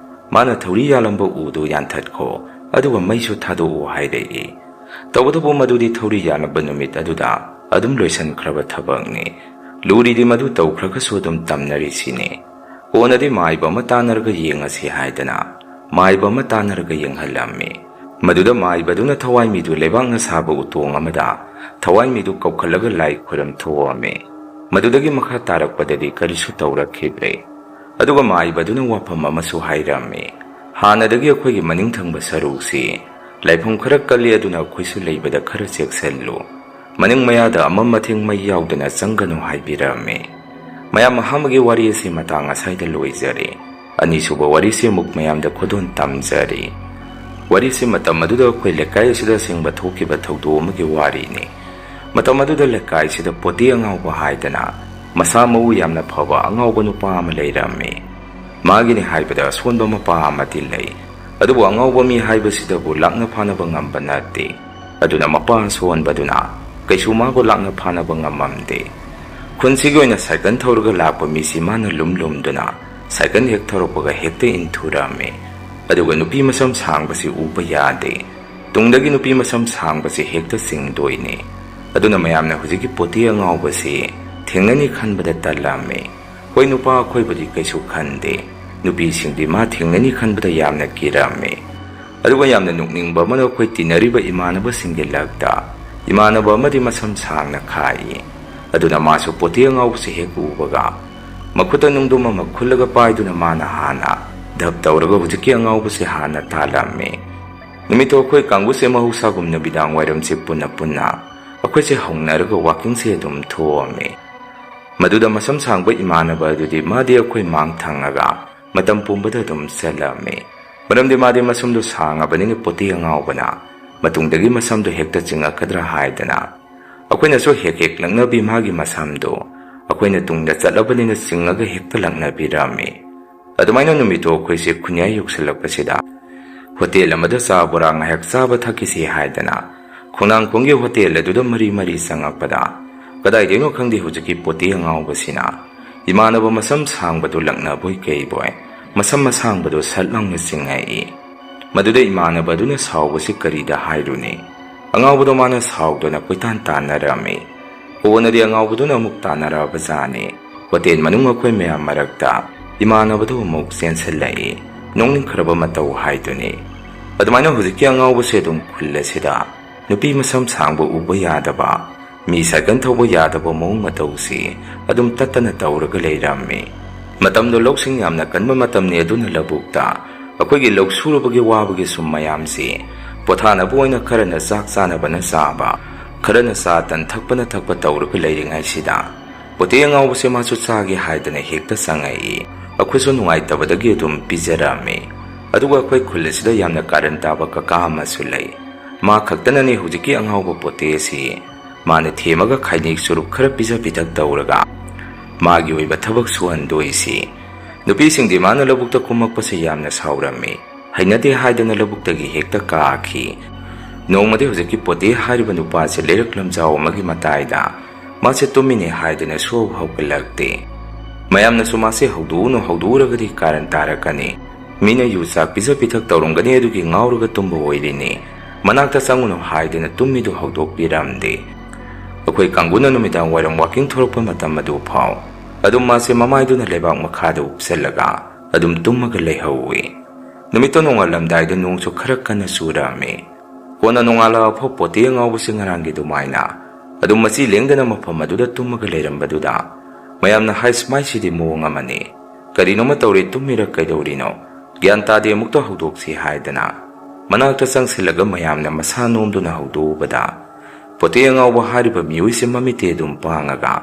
ꯃꯥꯅ ꯊꯧꯔꯤ ꯌꯥꯜꯂꯝꯕ ꯎꯗꯨ ꯌꯥꯟꯊꯠꯈꯣ ꯑꯗꯨꯒ ꯃꯩꯁꯨ ꯊꯥꯗꯣꯛꯎ ꯍꯥꯏꯔꯛꯏ꯫ ꯇꯧꯕꯇꯕꯨ ꯃꯗꯨꯗꯤ ꯊꯧꯔꯤ ꯌꯥꯜꯂꯝꯕ ꯅꯨꯃꯤꯠ ꯑꯗꯨꯗ ꯑꯗꯨꯝ ꯂꯣꯏꯁꯤꯟꯈ꯭ꯔꯕ ꯊꯕꯛꯅꯤ꯫ ꯂꯨꯔꯤꯗꯤ ꯃꯗꯨ ꯇꯧꯈ꯭ꯔꯒꯁꯨ ꯑꯗꯨꯝ ꯇꯝꯅꯔꯤꯁꯤꯅꯤ꯫ ꯀꯣꯟꯅꯗꯤ ꯃꯥꯏꯕ ꯑꯃ ꯇꯥꯟꯅꯔꯒ ꯌꯦꯡꯉꯁꯤ ꯍꯥꯏꯗꯅ ꯃꯥꯏꯕ ꯑꯃ ꯇꯥꯟꯅꯔꯒ ꯌꯦꯡꯍꯜꯂꯝꯃꯤ꯫ ꯃꯗꯨꯗ ꯃꯥꯏꯕꯗꯨꯅ ꯊꯋꯥꯏꯃꯤꯗꯨ ꯂꯩꯕꯥꯛꯅ ꯁꯥꯕ ꯎꯇꯣꯡ ꯑꯃꯗ ꯊꯋꯥꯏꯃꯤꯗꯨ ꯀꯧꯈꯠꯂꯒ ꯂꯥꯏ ꯈꯨꯔꯝ ꯊꯣꯛꯑꯝꯃꯤ꯫ ꯃꯗꯨꯗꯒꯤ ꯃꯈꯥ ꯇꯥꯔꯛꯄꯗꯗꯤ ꯀꯔꯤꯁꯨ ꯇꯧꯔꯛꯈꯤꯗ꯭ꯔꯦ꯫ ꯑꯗꯨꯒ ꯃꯥꯏꯕꯗꯨꯅ ꯋꯥꯐꯝ ꯑꯃꯁꯨ ꯍꯥꯏꯔꯝꯃꯤ꯫ ꯍꯥꯟꯅꯗꯒꯤ ꯑꯩꯈꯣꯏꯒꯤ ꯃꯅꯤꯡ ꯊꯪꯕ ꯁꯔꯨꯛꯁꯤ ꯂꯥꯏꯐꯝ ꯈꯔ ꯀꯜꯂꯤ ꯑꯗꯨꯅ ꯑꯩꯈꯣꯏꯁꯨ ꯂꯩꯕꯗ ꯈꯔ ꯆꯦꯛꯁꯤꯜꯂꯨ꯫ ꯃꯅꯤꯡ ꯃꯌꯥꯗ ꯑꯃꯝ ꯃꯊꯦꯡ ꯃꯩ ꯌꯥꯎꯗꯅ ꯆꯪꯒꯅꯨ ꯍꯥꯏꯕꯤꯔꯝꯃꯤ꯫ ꯃꯌꯥꯝ ꯑꯍꯥꯟꯕꯒꯤ ꯋꯥꯔꯤ ꯑꯁꯤ ꯃꯇꯥꯡ ꯑꯁꯥꯏꯗ ꯂꯣꯏꯖꯔꯦ꯫ ꯑꯅꯤꯁꯨꯕ ꯋꯥꯔꯤꯁꯤ ꯑꯃꯨꯛ ꯃꯌꯥꯝꯗ ꯈꯨꯗꯣꯟ ꯇꯝꯖꯔꯤ꯫ ꯋꯥꯔꯤꯁꯤ ꯃꯇꯝ ꯑꯗꯨꯗ ꯑꯩꯈꯣꯏ ꯂꯩꯀꯥꯏ ꯑꯁꯤꯗ ꯑꯁꯦꯡꯕ ꯊꯣꯛꯈꯤꯕ ꯊꯧꯗꯣꯛ ꯑꯃꯒꯤ ꯋꯥꯔꯤꯅꯤ꯫ ꯃꯇꯝ ꯑꯗꯨꯗ ꯂꯩꯀꯥꯏꯁꯤꯗ ꯄꯣꯇꯤ ꯑꯉꯥꯎꯕ ꯍꯥꯏꯗꯅ ꯃꯁꯥ ꯃꯎ ꯌꯥꯝꯅ ꯐꯕ ꯑꯉꯥꯎꯕ ꯅꯨꯄꯥ ꯑꯃ ꯂꯩꯔꯝꯃꯤ꯫ ꯃꯥꯒꯤꯅꯤ ꯍꯥꯏꯕꯗ ꯑꯁꯣꯟꯕ ꯃꯄꯥ ꯑꯃꯗꯤ ꯂꯩ꯫ ꯑꯗꯨꯕꯨ ꯑꯉꯥꯎꯕ ꯃꯤ ꯍꯥꯏꯕꯁꯤꯗꯕꯨ ꯂꯥꯛꯅ ꯐꯥꯅꯕ ꯉꯝꯕ ꯅꯠꯇꯦ꯫ ꯑꯗꯨꯅ ꯃꯄꯥ ꯑꯁꯣꯟꯕꯗꯨꯅ ꯀꯩꯁꯨ ꯃꯥꯕꯨ ꯂꯥꯛꯅ ꯐꯥꯅꯕ ꯉꯝꯃꯝꯗꯦ꯫ ꯈꯨꯟꯁꯤꯒꯤ ꯑꯣꯏꯅ ꯁꯥꯏꯀꯜ ꯊꯧꯔꯒ ꯂꯥꯛꯄ ꯃꯤꯁꯤ ꯃꯥꯅ ꯂꯨꯝꯗꯨꯅ ꯁꯥꯏꯀꯜ ꯍꯦꯛ ꯊꯧꯔꯛꯄꯒ ꯍꯦꯛꯇ ꯏꯟꯊꯨꯔꯝꯃꯤ꯫ ꯑꯗꯨꯒ ꯅꯨꯄꯤ ꯃꯁꯝ ꯁꯥꯡꯕꯁꯤ ꯎꯕ ꯌꯥꯗꯦ꯫ ꯇꯨꯡꯗꯒꯤ ꯅꯨꯄꯤ ꯃꯁꯝ ꯁꯥꯡꯕꯁꯤ ꯍꯦꯛꯇ ꯆꯤꯡꯗꯣꯏꯅꯤ꯫ ꯑꯗꯨꯅ ꯃꯌꯥꯝꯅ ꯍꯧꯖꯤꯛꯀꯤ ꯄꯣꯇꯤ ꯑꯉꯥꯎꯕꯁꯤ ꯊꯦꯡꯅꯅꯤ ꯈꯟꯕꯗ ꯇꯜꯂꯝꯃꯤ꯫ ꯍꯣꯏ ꯅꯨꯄꯥ ꯑꯩꯈꯣꯏꯕꯨꯗꯤ ꯀꯩꯁꯨ ꯈꯟꯗꯦ꯫ ꯅꯨꯄꯤꯁꯤꯡꯗꯤ ꯃꯥ ꯊꯦꯡꯅꯅꯤ ꯈꯟꯕꯗ ꯌꯥꯝꯅ ꯀꯤꯔꯝꯃꯤ꯫ ꯑꯗꯨꯒ ꯌꯥꯝꯅ ꯅꯣꯛꯅꯤꯡꯕ ꯑꯃꯅ ꯑꯩꯈꯣꯏ ꯇꯤꯟꯅꯔꯤꯕ ꯏꯃꯥꯟꯅꯕꯁꯤꯡꯒꯤ ꯂꯛꯇ ꯏꯃꯥꯟꯅꯕ ꯑꯃꯗꯤ ꯃꯁꯝ ꯁꯥꯡꯅ ꯈꯥꯛꯏ꯫ ꯑꯗꯨꯅ ꯃꯥꯁꯨ ꯄꯣꯇꯤ ꯑꯉꯥꯎꯕꯁꯤ ꯍꯦꯛ ꯎꯕꯒ ꯃꯈꯨꯠꯇ ꯅꯨꯡꯗꯨꯝ ꯑꯃ ꯈꯨꯜꯂꯒ ꯄꯥꯏꯗꯨꯅ ꯃꯥꯅ ꯍꯥꯟꯅ ꯙꯞ ꯇꯧꯔꯒ ꯍꯧꯖꯤꯛꯀꯤ ꯑꯉꯥꯎꯕꯁꯤ ꯍꯥꯟꯅ ꯇꯥꯜꯂꯝꯃꯤ꯫ ꯅꯨꯃꯤꯠꯇꯣ ꯑꯩꯈꯣꯏ ꯀꯥꯡꯕꯨꯁꯦ ꯃꯍꯧꯁꯥꯒꯨꯝ ꯅꯨꯃꯤꯗꯥꯡ ꯋꯥꯏꯔꯝꯁꯦ ꯄꯨꯟꯅ ꯑꯩꯈꯣꯏꯁꯦ ꯍꯧꯅꯔꯒ ꯋꯥꯛꯀꯤꯡꯁꯦ ꯑꯗꯨꯝ ꯊꯣꯛꯑꯝꯃꯤ꯫ ꯃꯗꯨꯗ ꯃꯁꯝ ꯁꯥꯡꯕ ꯏꯃꯥꯟꯅꯕ ꯑꯗꯨꯗꯤ ꯃꯥꯗꯤ ꯑꯩꯈꯣꯏ ꯃꯥꯡ ꯊꯪꯉꯒ ꯃꯇꯝ ꯄꯨꯝꯕꯗ ꯑꯗꯨꯝ ꯆꯠꯂꯝꯃꯤ꯫ ꯃꯔꯝꯗꯤ ꯃꯥꯗꯤ ꯃꯁꯝꯗꯨ ꯁꯥꯡꯉꯕꯅꯤꯅ ꯄꯣꯇꯤ ꯑꯉꯥꯎꯕꯅ ꯃꯇꯨꯡꯗꯒꯤ ꯃꯁꯝꯗꯨ ꯍꯦꯛꯇ ꯆꯤꯡꯉꯛꯀꯗ꯭ꯔꯥ ꯍꯥꯏꯗꯅ ꯑꯩꯈꯣꯏꯅꯁꯨ ꯍꯦꯛ ꯂꯛꯅꯕꯤ ꯃꯥꯒꯤ ꯃꯁꯝꯗꯨ ꯑꯩꯈꯣꯏꯅ ꯇꯨꯡꯗ ꯆꯠꯂꯕꯅꯤꯅ ꯆꯤꯡꯉꯒ ꯍꯦꯛꯇ ꯂꯛꯅꯕꯤꯔꯝꯃꯤ꯫ ꯑꯗꯨꯃꯥꯏꯅ ꯅꯨꯃꯤꯠꯇꯣ ꯑꯩꯈꯣꯏꯁꯦ ꯈꯨꯟꯌꯥꯏ ꯌꯧꯁꯤꯜꯂꯛꯄꯁꯤꯗ ꯍꯣꯇꯦꯜ ꯑꯃꯗ ꯆꯥ ꯕꯣꯔꯥ ꯉꯥꯏꯍꯥꯛ ꯆꯥꯕ ꯊꯛꯈꯤꯁꯤ ꯍꯥꯏꯗꯅ ꯈꯣꯡꯅꯥꯡꯈꯣꯡꯒꯤ ꯍꯣꯇꯦꯜ ꯑꯗꯨꯗ ꯃꯔꯤ ꯆꯪꯉꯛꯄꯗ ꯀꯗꯥꯏꯗꯩꯅꯣ ꯈꯪꯗꯦ ꯍꯧꯖꯤꯛꯀꯤ ꯄꯣꯇꯤ ꯑꯉꯥꯎꯕꯁꯤꯅ ꯏꯃꯥꯟꯅꯕ ꯃꯁꯝ ꯁꯥꯡꯕꯗꯨ ꯂꯛꯅꯕꯣꯏ ꯀꯩꯕꯣꯏ ꯃꯁꯝ ꯑꯁꯥꯡꯕꯗꯨ ꯁꯠ ꯂꯥꯎꯅ ꯆꯤꯡꯉꯛꯏ꯫ ꯃꯗꯨꯗ ꯏꯃꯥꯟꯅꯕ ꯑꯗꯨꯅ ꯁꯥꯎꯕꯁꯤ ꯀꯔꯤꯗ ꯍꯥꯏꯔꯨꯅꯤ꯫ ꯑꯉꯥꯎꯕꯗꯣ ꯃꯥꯅ ꯁꯥꯎꯗꯅ ꯀꯣꯏꯇꯥꯟ ꯇꯥꯟꯅꯔꯝꯃꯤ꯫ ꯀꯣꯟꯅꯗꯤ ꯑꯉꯥꯎꯕꯗꯨꯅ ꯑꯃꯨꯛ ꯇꯥꯟꯅꯔꯛꯑꯕꯖꯥꯠꯅꯤ꯫ ꯍꯣꯇꯦꯜ ꯃꯅꯨꯡ ꯑꯩꯈꯣꯏ ꯃꯌꯥꯝ ꯃꯔꯛꯇ ꯏꯃꯥꯟꯅꯕꯗꯨ ꯑꯃꯨꯛ ꯆꯦꯟꯁꯤꯜꯂꯛꯏ꯫ ꯅꯣꯛꯅꯤꯡꯈ꯭ꯔꯕ ꯃꯇꯧ ꯍꯥꯏꯗꯨꯅꯤ꯫ ꯑꯗꯨꯃꯥꯏꯅ ꯍꯧꯖꯤꯛꯀꯤ ꯑꯉꯥꯎꯕꯁꯦ ꯑꯗꯨꯝ ꯈꯨꯜ ꯑꯁꯤꯗ ꯅꯨꯄꯤ ꯃꯁꯝ ꯁꯥꯡꯕ ꯎꯕ ꯌꯥꯗꯕ ꯃꯤ ꯁꯥꯏꯀꯜ ꯊꯧꯕ ꯌꯥꯗꯕ ꯃꯑꯣꯡ ꯃꯇꯧꯁꯤ ꯑꯗꯨꯝ ꯇꯠꯇꯅ ꯇꯧꯔꯒ ꯂꯩꯔꯝꯃꯤ꯫ ꯃꯇꯝꯗꯣ ꯂꯧꯁꯤꯡ ꯌꯥꯝꯅ ꯀꯟꯕ ꯃꯇꯝꯅꯤ꯫ ꯑꯗꯨꯅ ꯂꯧꯕꯨꯛꯇ ꯑꯩꯈꯣꯏꯒꯤ ꯂꯧ ꯁꯨꯔꯨꯕꯒꯤ ꯋꯥꯕꯒꯤ ꯁꯨꯝ ꯃꯌꯥꯝꯁꯤ ꯄꯣꯊꯥꯅꯕ ꯑꯣꯏꯅ ꯈꯔꯅ ꯆꯥꯛ ꯆꯥꯅꯕꯅ ꯆꯥꯕ ꯈꯔꯅ ꯆꯥ ꯇꯟ ꯊꯛꯄꯅ ꯊꯛꯄ ꯇꯧꯔꯒ ꯂꯩꯔꯤꯉꯩꯁꯤꯗ ꯄꯣꯇꯤ ꯑꯉꯥꯎꯕꯁꯦ ꯃꯥꯁꯨ ꯆꯥꯒꯦ ꯍꯥꯏꯗꯅ ꯍꯦꯛꯇ ꯆꯪꯉꯛꯏ꯫ ꯑꯩꯈꯣꯏꯁꯨ ꯅꯨꯡꯉꯥꯏꯇꯕꯗꯒꯤ ꯑꯗꯨꯝ ꯄꯤꯖꯔꯝꯃꯤ꯫ ꯑꯗꯨꯒ ꯑꯩꯈꯣꯏ ꯈꯨꯜ ꯑꯁꯤꯗ ꯌꯥꯝꯅ ꯀꯥꯔꯟ ꯇꯥꯕ ꯀꯀꯥ ꯑꯃꯁꯨ ꯂꯩ꯫ ꯃꯥ ꯈꯛꯇꯅꯅꯤ ꯍꯧꯖꯤꯛꯀꯤ ꯑꯉꯥꯎꯕ ꯄꯣꯇꯤ ꯑꯁꯤ ꯃꯥꯅ ꯊꯦꯝꯃꯒ ꯈꯥꯏꯅꯤꯛ ꯆꯨꯔꯨꯞ ꯈꯔ ꯄꯤꯖ ꯄꯤꯊꯛ ꯇꯧꯔꯒ ꯃꯥꯒꯤ ꯑꯣꯏꯕ ꯊꯕꯛ ꯁꯨꯍꯟꯗꯣꯏꯁꯤ꯫ ꯅꯨꯄꯤꯁꯤꯡꯗꯤ ꯃꯥꯅ ꯂꯧꯕꯨꯛꯇ ꯀꯨꯝꯃꯛꯄꯁꯦ ꯌꯥꯝꯅ ꯁꯥꯎꯔꯝꯃꯤ꯫ ꯍꯩꯅꯗꯦ ꯍꯥꯏꯗꯅ ꯂꯧꯕꯨꯛꯇꯒꯤ ꯍꯦꯛꯇ ꯀꯥꯈꯤ꯫ ꯅꯣꯡꯃꯗꯤ ꯍꯧꯖꯤꯛꯀꯤ ꯄꯣꯇꯤ ꯍꯥꯏꯔꯤꯕ ꯅꯨꯄꯥꯁꯦ ꯂꯩꯔꯛ ꯂꯝꯖꯥꯎ ꯑꯃꯒꯤ ꯃꯇꯥꯏꯗ ꯃꯥꯁꯦ ꯇꯨꯝꯃꯤꯅꯦ ꯍꯥꯏꯗꯅ ꯁꯨꯡꯍꯧ ꯍꯧꯒꯠꯂꯛꯇꯦ꯫ ꯃꯌꯥꯝꯅꯁꯨ ꯃꯥꯁꯦ ꯍꯧꯗꯣꯛꯎꯔꯒꯗꯤ ꯀꯥꯔꯟ ꯇꯥꯔꯛꯀꯅꯤ꯫ ꯃꯤꯅ ꯌꯨ ꯆꯥꯛ ꯄꯤꯖ ꯄꯤꯊꯛ ꯇꯧꯔꯝꯒꯅꯤ ꯑꯗꯨꯒꯤ ꯉꯥꯎꯔꯒ ꯇꯨꯝꯕ ꯑꯣꯏꯔꯤꯅꯤ꯫ ꯃꯅꯥꯛꯇ ꯆꯪꯉꯨꯅꯨ ꯍꯥꯏꯗꯅ ꯇꯨꯝꯃꯤꯗꯨ ꯍꯧꯗꯣꯛꯄꯤꯔꯝꯗꯦ꯫ ꯑꯩꯈꯣꯏ ꯀꯥꯡꯕꯨꯅ ꯅꯨꯃꯤꯗꯥꯡ ꯋꯥꯏꯔꯝ ꯋꯥꯛꯀꯤꯡ ꯊꯣꯔꯛꯄ ꯃꯇꯝ ꯑꯗꯨ ꯐꯥꯎ ꯑꯗꯨꯝ ꯃꯥꯁꯦ ꯃꯃꯥꯏꯗꯨꯅ ꯂꯩꯕꯥꯛ ꯃꯈꯥꯗ ꯎꯞꯁꯜꯂꯒ ꯑꯗꯨꯝ ꯇꯨꯝꯃꯒ ꯂꯩꯍꯧꯏ꯫ ꯅꯨꯃꯤꯠꯇꯣ ꯅꯣꯡꯉꯥꯜꯂꯝꯗꯥꯏꯗ ꯅꯣꯡꯁꯨ ꯈꯔ ꯀꯟꯅ ꯆꯨꯔꯝꯃꯤ꯫ ꯀꯣꯟꯅ ꯅꯣꯡꯉꯥꯜꯂꯒꯐꯥꯎ ꯄꯣꯇꯤ ꯑꯉꯥꯎꯕꯁꯤ ꯉꯔꯥꯡꯒꯤ ꯑꯗꯨꯃꯥꯏꯅ ꯑꯗꯨꯝ ꯃꯆꯤ ꯂꯦꯡꯗꯅ ꯃꯐꯝ ꯑꯗꯨꯗ ꯇꯨꯝꯃꯒ ꯂꯩꯔꯝꯕꯗꯨꯗ ꯃꯌꯥꯝꯅ ꯃꯥꯏꯁꯤꯗꯤ ꯃꯑꯣꯡ ꯑꯃꯅꯤ꯫ ꯀꯔꯤꯅꯣꯃ ꯇꯧꯔꯤ ꯇꯨꯝꯃꯤꯔ ꯀꯩꯗꯧꯔꯤꯅꯣ ꯒ꯭ꯌꯥꯟ ꯇꯥꯗꯦ ꯑꯃꯨꯛꯇ ꯍꯧꯗꯣꯛꯁꯤ ꯍꯥꯏꯗꯅ ꯃꯅꯥꯛꯇ ꯆꯪꯁꯤꯜꯂꯒ ꯃꯌꯥꯝꯅ ꯃꯁꯥ ꯅꯣꯝꯗꯨꯅ ꯍꯧꯗꯣꯛꯎꯕꯗ ꯄꯣꯇꯤ ꯑꯉꯥꯎꯕ ꯍꯥꯏꯔꯤꯕ ꯃꯤꯑꯣꯏꯁꯦ ꯃꯃꯤꯠꯇꯤ ꯑꯗꯨꯝ ꯄꯥꯡꯉꯒ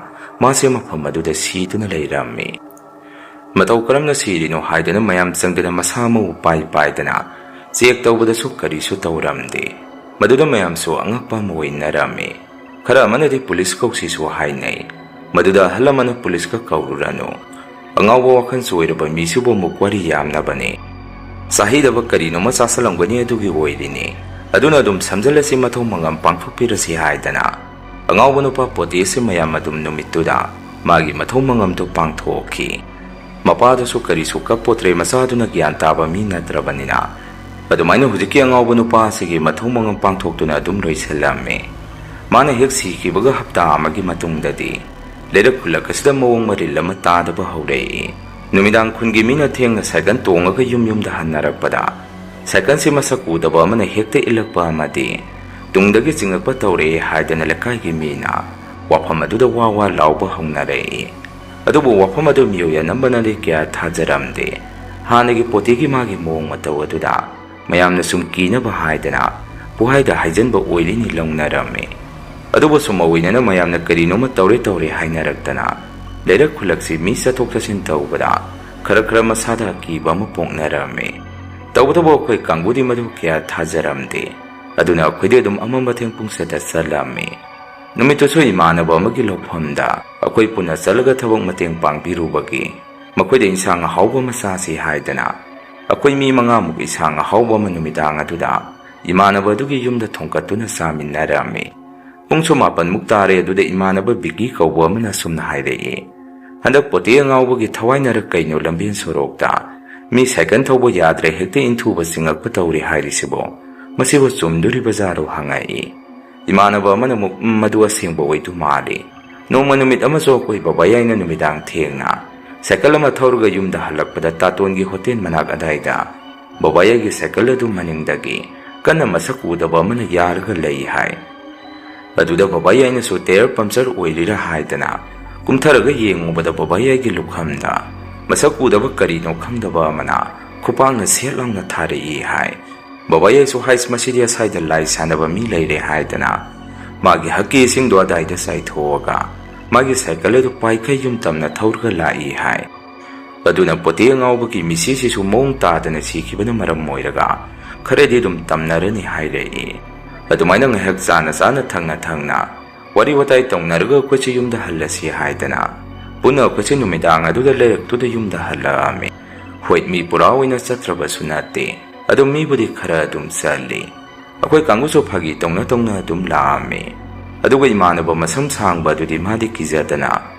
ꯃꯥꯁꯦ ꯃꯐꯝ ꯑꯗꯨꯗ ꯁꯤꯗꯨꯅ ꯂꯩꯔꯝꯃꯤ꯫ ꯃꯇꯧ ꯀꯔꯝꯅ ꯁꯤꯔꯤꯅꯣ ꯍꯥꯏꯗꯅ ꯃꯌꯥꯝ ꯆꯪꯗꯅ ꯃꯁꯥ ꯃꯎ ꯄꯥꯏꯗꯅ ꯆꯦꯛ ꯇꯧꯕꯗꯁꯨ ꯀꯔꯤꯁꯨ ꯇꯧꯔꯝꯗꯦ꯫ ꯃꯗꯨꯗ ꯃꯌꯥꯝꯁꯨ ꯑꯉꯛꯄ ꯑꯃ ꯑꯣꯏꯅꯔꯝꯃꯤ꯫ ꯈꯔ ꯑꯃꯅꯗꯤ ꯄꯨꯂꯤꯁ ꯀꯧꯁꯤꯁꯨ ꯍꯥꯏꯅꯩ꯫ ꯃꯗꯨꯗ ꯑꯍꯜ ꯑꯃꯅ ꯄꯨꯂꯤꯁꯀ ꯀꯧꯔꯨꯔꯅꯨ, ꯑꯉꯥꯎꯕ ꯋꯥꯈꯜ ꯆꯣꯏꯔꯕ ꯃꯤꯁꯤꯕꯨ ꯑꯃꯨꯛ ꯋꯥꯔꯤ ꯌꯥꯝꯅꯕꯅꯤ, ꯆꯍꯤꯗꯕ ꯀꯔꯤꯅꯣꯃ ꯆꯥꯁꯜꯂꯝꯒꯅꯤ ꯑꯗꯨꯒꯤ ꯑꯣꯏꯔꯤꯅꯤ, ꯑꯗꯨꯅ ꯑꯗꯨꯝ ꯁꯝꯖꯜꯂꯁꯤ, ꯃꯊꯧ ꯃꯉꯝ ꯄꯥꯡꯊꯣꯛꯄꯤꯔꯁꯤ ꯍꯥꯏꯗꯅ ꯑꯉꯥꯎꯕ ꯅꯨꯄꯥ ꯄꯣꯇꯤ ꯑꯁꯤ ꯃꯌꯥꯝ ꯑꯗꯨꯝ ꯅꯨꯃꯤꯠꯇꯨꯗ ꯃꯥꯒꯤ ꯃꯊꯧ ꯃꯉꯝꯗꯨ ꯄꯥꯡꯊꯣꯛꯈꯤ꯫ ꯃꯄꯥꯗꯨꯁꯨ ꯀꯔꯤꯁꯨ ꯀꯞꯄꯣꯇ꯭ꯔꯦ, ꯃꯆꯥꯗꯨꯅ ꯒ꯭ꯌꯥꯟ ꯇꯥꯕ ꯃꯤ ꯅꯠꯇ꯭ꯔꯕꯅꯤꯅ꯫ ꯑꯗꯨꯃꯥꯏꯅ ꯍꯧꯖꯤꯛꯀꯤ ꯑꯉꯥꯎꯕ ꯅꯨꯄꯥ ꯑꯁꯤꯒꯤ ꯃꯊꯧ ꯃꯉꯝ ꯄꯥꯡꯊꯣꯛꯇꯨꯅ ꯑꯗꯨꯝ ꯂꯣꯏꯁꯤꯜꯂꯝꯃꯤ꯫ ꯃꯥꯅ ꯍꯦꯛ ꯁꯤꯈꯤꯕꯒ ꯍꯞꯇꯥ ꯑꯃꯒꯤ ꯃꯇꯨꯡꯗꯗꯤ ꯂꯩꯔꯛ ꯈꯨꯜꯂꯛ ꯑꯁꯤꯗ ꯃꯑꯣꯡ ꯃꯔꯤꯜ ꯑꯃ ꯇꯥꯗꯕ ꯍꯧꯔꯛꯏ꯫ ꯅꯨꯃꯤꯗꯥꯡ ꯈꯨꯟꯒꯤ ꯃꯤꯅ ꯊꯦꯡꯅ ꯁꯥꯏꯀꯜ ꯇꯣꯡꯉꯒ ꯌꯨꯝꯗ ꯍꯟꯅꯔꯛꯄꯗ ꯁꯥꯏꯀꯜꯁꯤ ꯃꯁꯛ ꯎꯗꯕ ꯑꯃꯅ ꯍꯦꯛꯇ ꯏꯜꯂꯛꯄ ꯑꯃꯗꯤ ꯇꯨꯡꯗꯒꯤ ꯆꯤꯡꯉꯛꯄ ꯇꯧꯔꯛꯏ ꯍꯥꯏꯗꯅ ꯂꯩꯀꯥꯏꯒꯤ ꯃꯤꯅ ꯋꯥꯐꯝ ꯑꯗꯨꯗ ꯋꯥ ꯋꯥ ꯂꯥꯎꯕ ꯍꯧꯅꯔꯛꯏ꯫ ꯑꯗꯨꯕꯨ ꯋꯥꯐꯝ ꯑꯗꯨ ꯃꯤꯑꯣꯏ ꯑꯅꯝꯕꯅꯗꯤ ꯀꯌꯥ ꯊꯥꯖꯔꯝꯗꯦ꯫ ꯍꯥꯟꯅꯒꯤ ꯄꯣꯇꯤꯒꯤ ꯃꯥꯒꯤ ꯃꯑꯣꯡ ꯃꯇꯧ ꯑꯗꯨꯗ ꯃꯌꯥꯝꯅ ꯁꯨꯝ ꯀꯤꯅꯕ ꯍꯥꯏꯗꯅ ꯄꯨꯍꯥꯏꯗ ꯍꯥꯏꯖꯟꯕ ꯑꯣꯏꯔꯤꯅꯤ ꯂꯧꯅꯔꯝꯃꯤ꯫ ꯑꯗꯨꯕꯨ ꯁꯨꯝ ꯑꯣꯏꯅꯅ ꯃꯌꯥꯝꯅ ꯀꯔꯤꯅꯣꯃ ꯇꯧꯔꯦ ꯍꯥꯏꯅꯔꯛꯇꯅ ꯂꯩꯔꯛ ꯈꯨꯜꯂꯛꯁꯤ ꯃꯤ ꯆꯠꯊꯣꯛ ꯆꯠꯁꯤꯟ ꯇꯧꯕꯗ ꯈꯔ ꯃꯁꯥꯗ ꯑꯀꯤꯕ ꯑꯃ ꯄꯣꯛꯅꯔꯝꯃꯤ꯫ ꯇꯧꯕꯇꯕꯨ ꯑꯩꯈꯣꯏ ꯀꯥꯡꯕꯨꯗꯤ ꯃꯗꯨ ꯀꯌꯥ ꯊꯥꯖꯔꯝꯗꯦ꯫ ꯑꯗꯨꯅ ꯑꯩꯈꯣꯏꯗꯤ ꯑꯗꯨꯝ ꯑꯃꯝꯕꯊꯦꯡ ꯄꯨꯡꯁꯦꯗ ꯆꯠꯂꯝꯃꯤ꯫ ꯅꯨꯃꯤꯠꯇꯨꯁꯨ ꯏꯃꯥꯟꯅꯕ ꯑꯃꯒꯤ ꯂꯧꯐꯝꯗ ꯑꯩꯈꯣꯏ ꯄꯨꯟꯅ ꯆꯠꯂꯒ ꯊꯕꯛ ꯃꯇꯦꯡ ꯄꯥꯡꯕꯤꯔꯨꯕꯒꯤ ꯃꯈꯣꯏꯗ ꯏꯟꯁꯥꯡ ꯑꯍꯥꯎꯕ ꯑꯃ ꯆꯥꯁꯤ ꯍꯥꯏꯗꯅ ꯑꯩꯈꯣꯏ ꯃꯤ 5ꯃꯨꯛ ꯏꯟꯁꯥꯡ ꯑꯍꯥꯎꯕ ꯑꯃ ꯅꯨꯃꯤꯗꯥꯡ ꯑꯗꯨꯗ ꯏꯃꯥꯟꯅꯕ ꯑꯗꯨꯒꯤ ꯌꯨꯝꯗ ꯊꯣꯡꯀꯠꯇꯨꯅ ꯆꯥꯃꯤꯟꯅꯔꯝꯃꯤ꯫ ꯄꯨꯡꯁꯨ 9ꯃꯨꯛ ꯇꯥꯔꯦ꯫ ꯑꯗꯨꯗ ꯏꯃꯥꯟꯅꯕ ꯕꯤꯀꯤ ꯀꯧꯕ ꯑꯃꯅ ꯁꯨꯝꯅ ꯍꯥꯏꯔꯛꯏ, ꯍꯟꯗꯛ ꯄꯣꯇꯤ ꯑꯉꯥꯎꯕꯒꯤ ꯊꯋꯥꯏꯅꯔ ꯀꯩꯅꯣ ꯂꯝꯕꯦꯟ ꯁꯣꯔꯣꯛꯇ ꯃꯤ ꯁꯥꯏꯀꯜ ꯊꯧꯕ ꯌꯥꯗ꯭ꯔꯦ ꯍꯦꯛꯇ ꯏꯟꯊꯨꯕ ꯆꯤꯡꯉꯛꯄ ꯇꯧꯔꯤ ꯍꯥꯏꯔꯤꯁꯤꯕꯣ, ꯃꯁꯤꯕꯨ ꯆꯨꯝꯗꯣꯔꯤꯕꯖꯥꯔꯣ ꯍꯪꯉꯛꯏ꯫ ꯏꯃꯥꯟꯅꯕ ꯑꯃꯅ ꯑꯃꯨꯛ ꯃꯗꯨ ꯑꯁꯦꯡꯕ ꯑꯣꯏꯗꯨ ꯃꯥꯜꯂꯤ꯫ ꯅꯣꯡꯃ ꯅꯨꯃꯤꯠ ꯑꯃꯁꯨ ꯑꯩꯈꯣꯏ ꯕꯕꯥ ꯌꯥꯏꯅ ꯅꯨꯃꯤꯗꯥꯡ ꯊꯦꯡꯅ ꯁꯥꯏꯀꯜ ꯑꯃ ꯊꯧꯔꯒ ꯌꯨꯝꯗ ꯍꯜꯂꯛꯄꯗ ꯇꯥꯇꯣꯟꯒꯤ ꯍꯣꯇꯦꯜ ꯃꯅꯥꯛ ꯑꯗꯥꯏꯗ ꯕꯕꯥ ꯌꯥꯏꯒꯤ ꯁꯥꯏꯀꯜ ꯑꯗꯨ ꯃꯅꯤꯡꯗꯒꯤ ꯀꯟꯅ ꯃꯁꯛ ꯎꯗꯕ ꯑꯃꯅ ꯌꯥꯔꯒ ꯂꯩ ꯍꯥꯏ꯫ ꯑꯗꯨꯗ ꯕꯕꯥ ꯌꯥꯏꯅꯁꯨ ꯇꯥꯌꯔ ꯄꯝꯆꯔ ꯑꯣꯏꯔꯤꯔꯥ ꯍꯥꯏꯗꯅ ꯀꯨꯝꯊꯔꯒ ꯌꯦꯡꯉꯨꯕꯗ ꯕꯕꯥ ꯌꯥꯏꯒꯤ ꯂꯨꯈꯝꯗ ꯃꯁꯛ ꯎꯗꯕ ꯀꯔꯤꯅꯣ ꯈꯪꯗꯕ ꯑꯃꯅ ꯈꯨꯄꯥꯛꯅ ꯁꯦꯠ ꯂꯥꯎꯅ ꯊꯥꯔꯛꯏ ꯍꯥꯏ꯫ ꯕꯕꯥ ꯌꯥꯏꯁꯨ ꯍꯥꯏꯁ ꯃꯁꯤꯗꯤ ꯑꯁꯥꯏꯗ ꯂꯥꯏ ꯁꯥꯟꯅꯕ ꯃꯤ ꯂꯩꯔꯦ ꯍꯥꯏꯗꯅ ꯃꯥꯒꯤ ꯍꯛꯀꯤ ꯏꯁꯤꯡꯗꯣ ꯑꯗꯥꯏꯗ ꯆꯥꯏꯊꯣꯛꯑꯒ ꯃꯥꯒꯤ ꯁꯥꯏꯀꯜ ꯑꯗꯨ ꯄꯥꯏꯈꯩ ꯌꯨꯝ ꯇꯝꯅ ꯊꯧꯔꯒ ꯂꯥꯛꯏ ꯍꯥꯏ꯫ ꯑꯗꯨꯅ ꯄꯣꯇꯤ ꯑꯉꯥꯎꯕꯒꯤ ꯃꯤꯁꯤꯁꯤꯁꯨ ꯃꯑꯣꯡ ꯇꯥꯗꯅ ꯁꯤꯈꯤꯕꯅ ꯃꯔꯝ ꯑꯣꯏꯔꯒ ꯈꯔꯗꯤ ꯑꯗꯨꯝ ꯇꯝꯅꯔꯅꯤ ꯍꯥꯏꯔꯛꯏ꯫ ꯑꯗꯨꯃꯥꯏꯅ ꯉꯥꯏꯍꯥꯛ ꯆꯥꯅ ꯊꯪꯅ ꯋꯥꯔꯤ ꯋꯥꯇꯥꯏ ꯇꯧꯅꯔꯒ ꯑꯩꯈꯣꯏꯁꯦ ꯌꯨꯝꯗ ꯍꯜꯂꯁꯤ ꯍꯥꯏꯗꯅ ꯄꯨꯟꯅ ꯑꯩꯈꯣꯏꯁꯦ ꯅꯨꯃꯤꯗꯥꯡ ꯑꯗꯨꯗ ꯂꯩꯔꯛꯇꯨꯗ ꯌꯨꯝꯗ ꯍꯜꯂꯛꯑꯝꯃꯤ꯫ ꯍꯣꯏ, ꯃꯤ ꯄꯨꯔꯥ ꯑꯣꯏꯅ ꯆꯠꯇ꯭ꯔꯕꯁꯨ ꯅꯠꯇꯦ, ꯑꯗꯨ ꯃꯤꯕꯨꯗꯤ ꯈꯔ ꯑꯗꯨꯝ ꯆꯠꯂꯤ꯫ ꯑꯩꯈꯣꯏ ꯀꯥꯡꯕꯨꯁꯨ ꯐꯥꯒꯤ ꯇꯧꯅ ꯑꯗꯨꯝ ꯂꯥꯛꯑꯝꯃꯤ꯫ ꯑꯗꯨꯒ ꯏꯃꯥꯟꯅꯕ ꯃꯁꯝ ꯁꯥꯡꯕ ꯑꯗꯨꯗꯤ ꯃꯥꯗꯤ ꯀꯤꯖꯗꯅ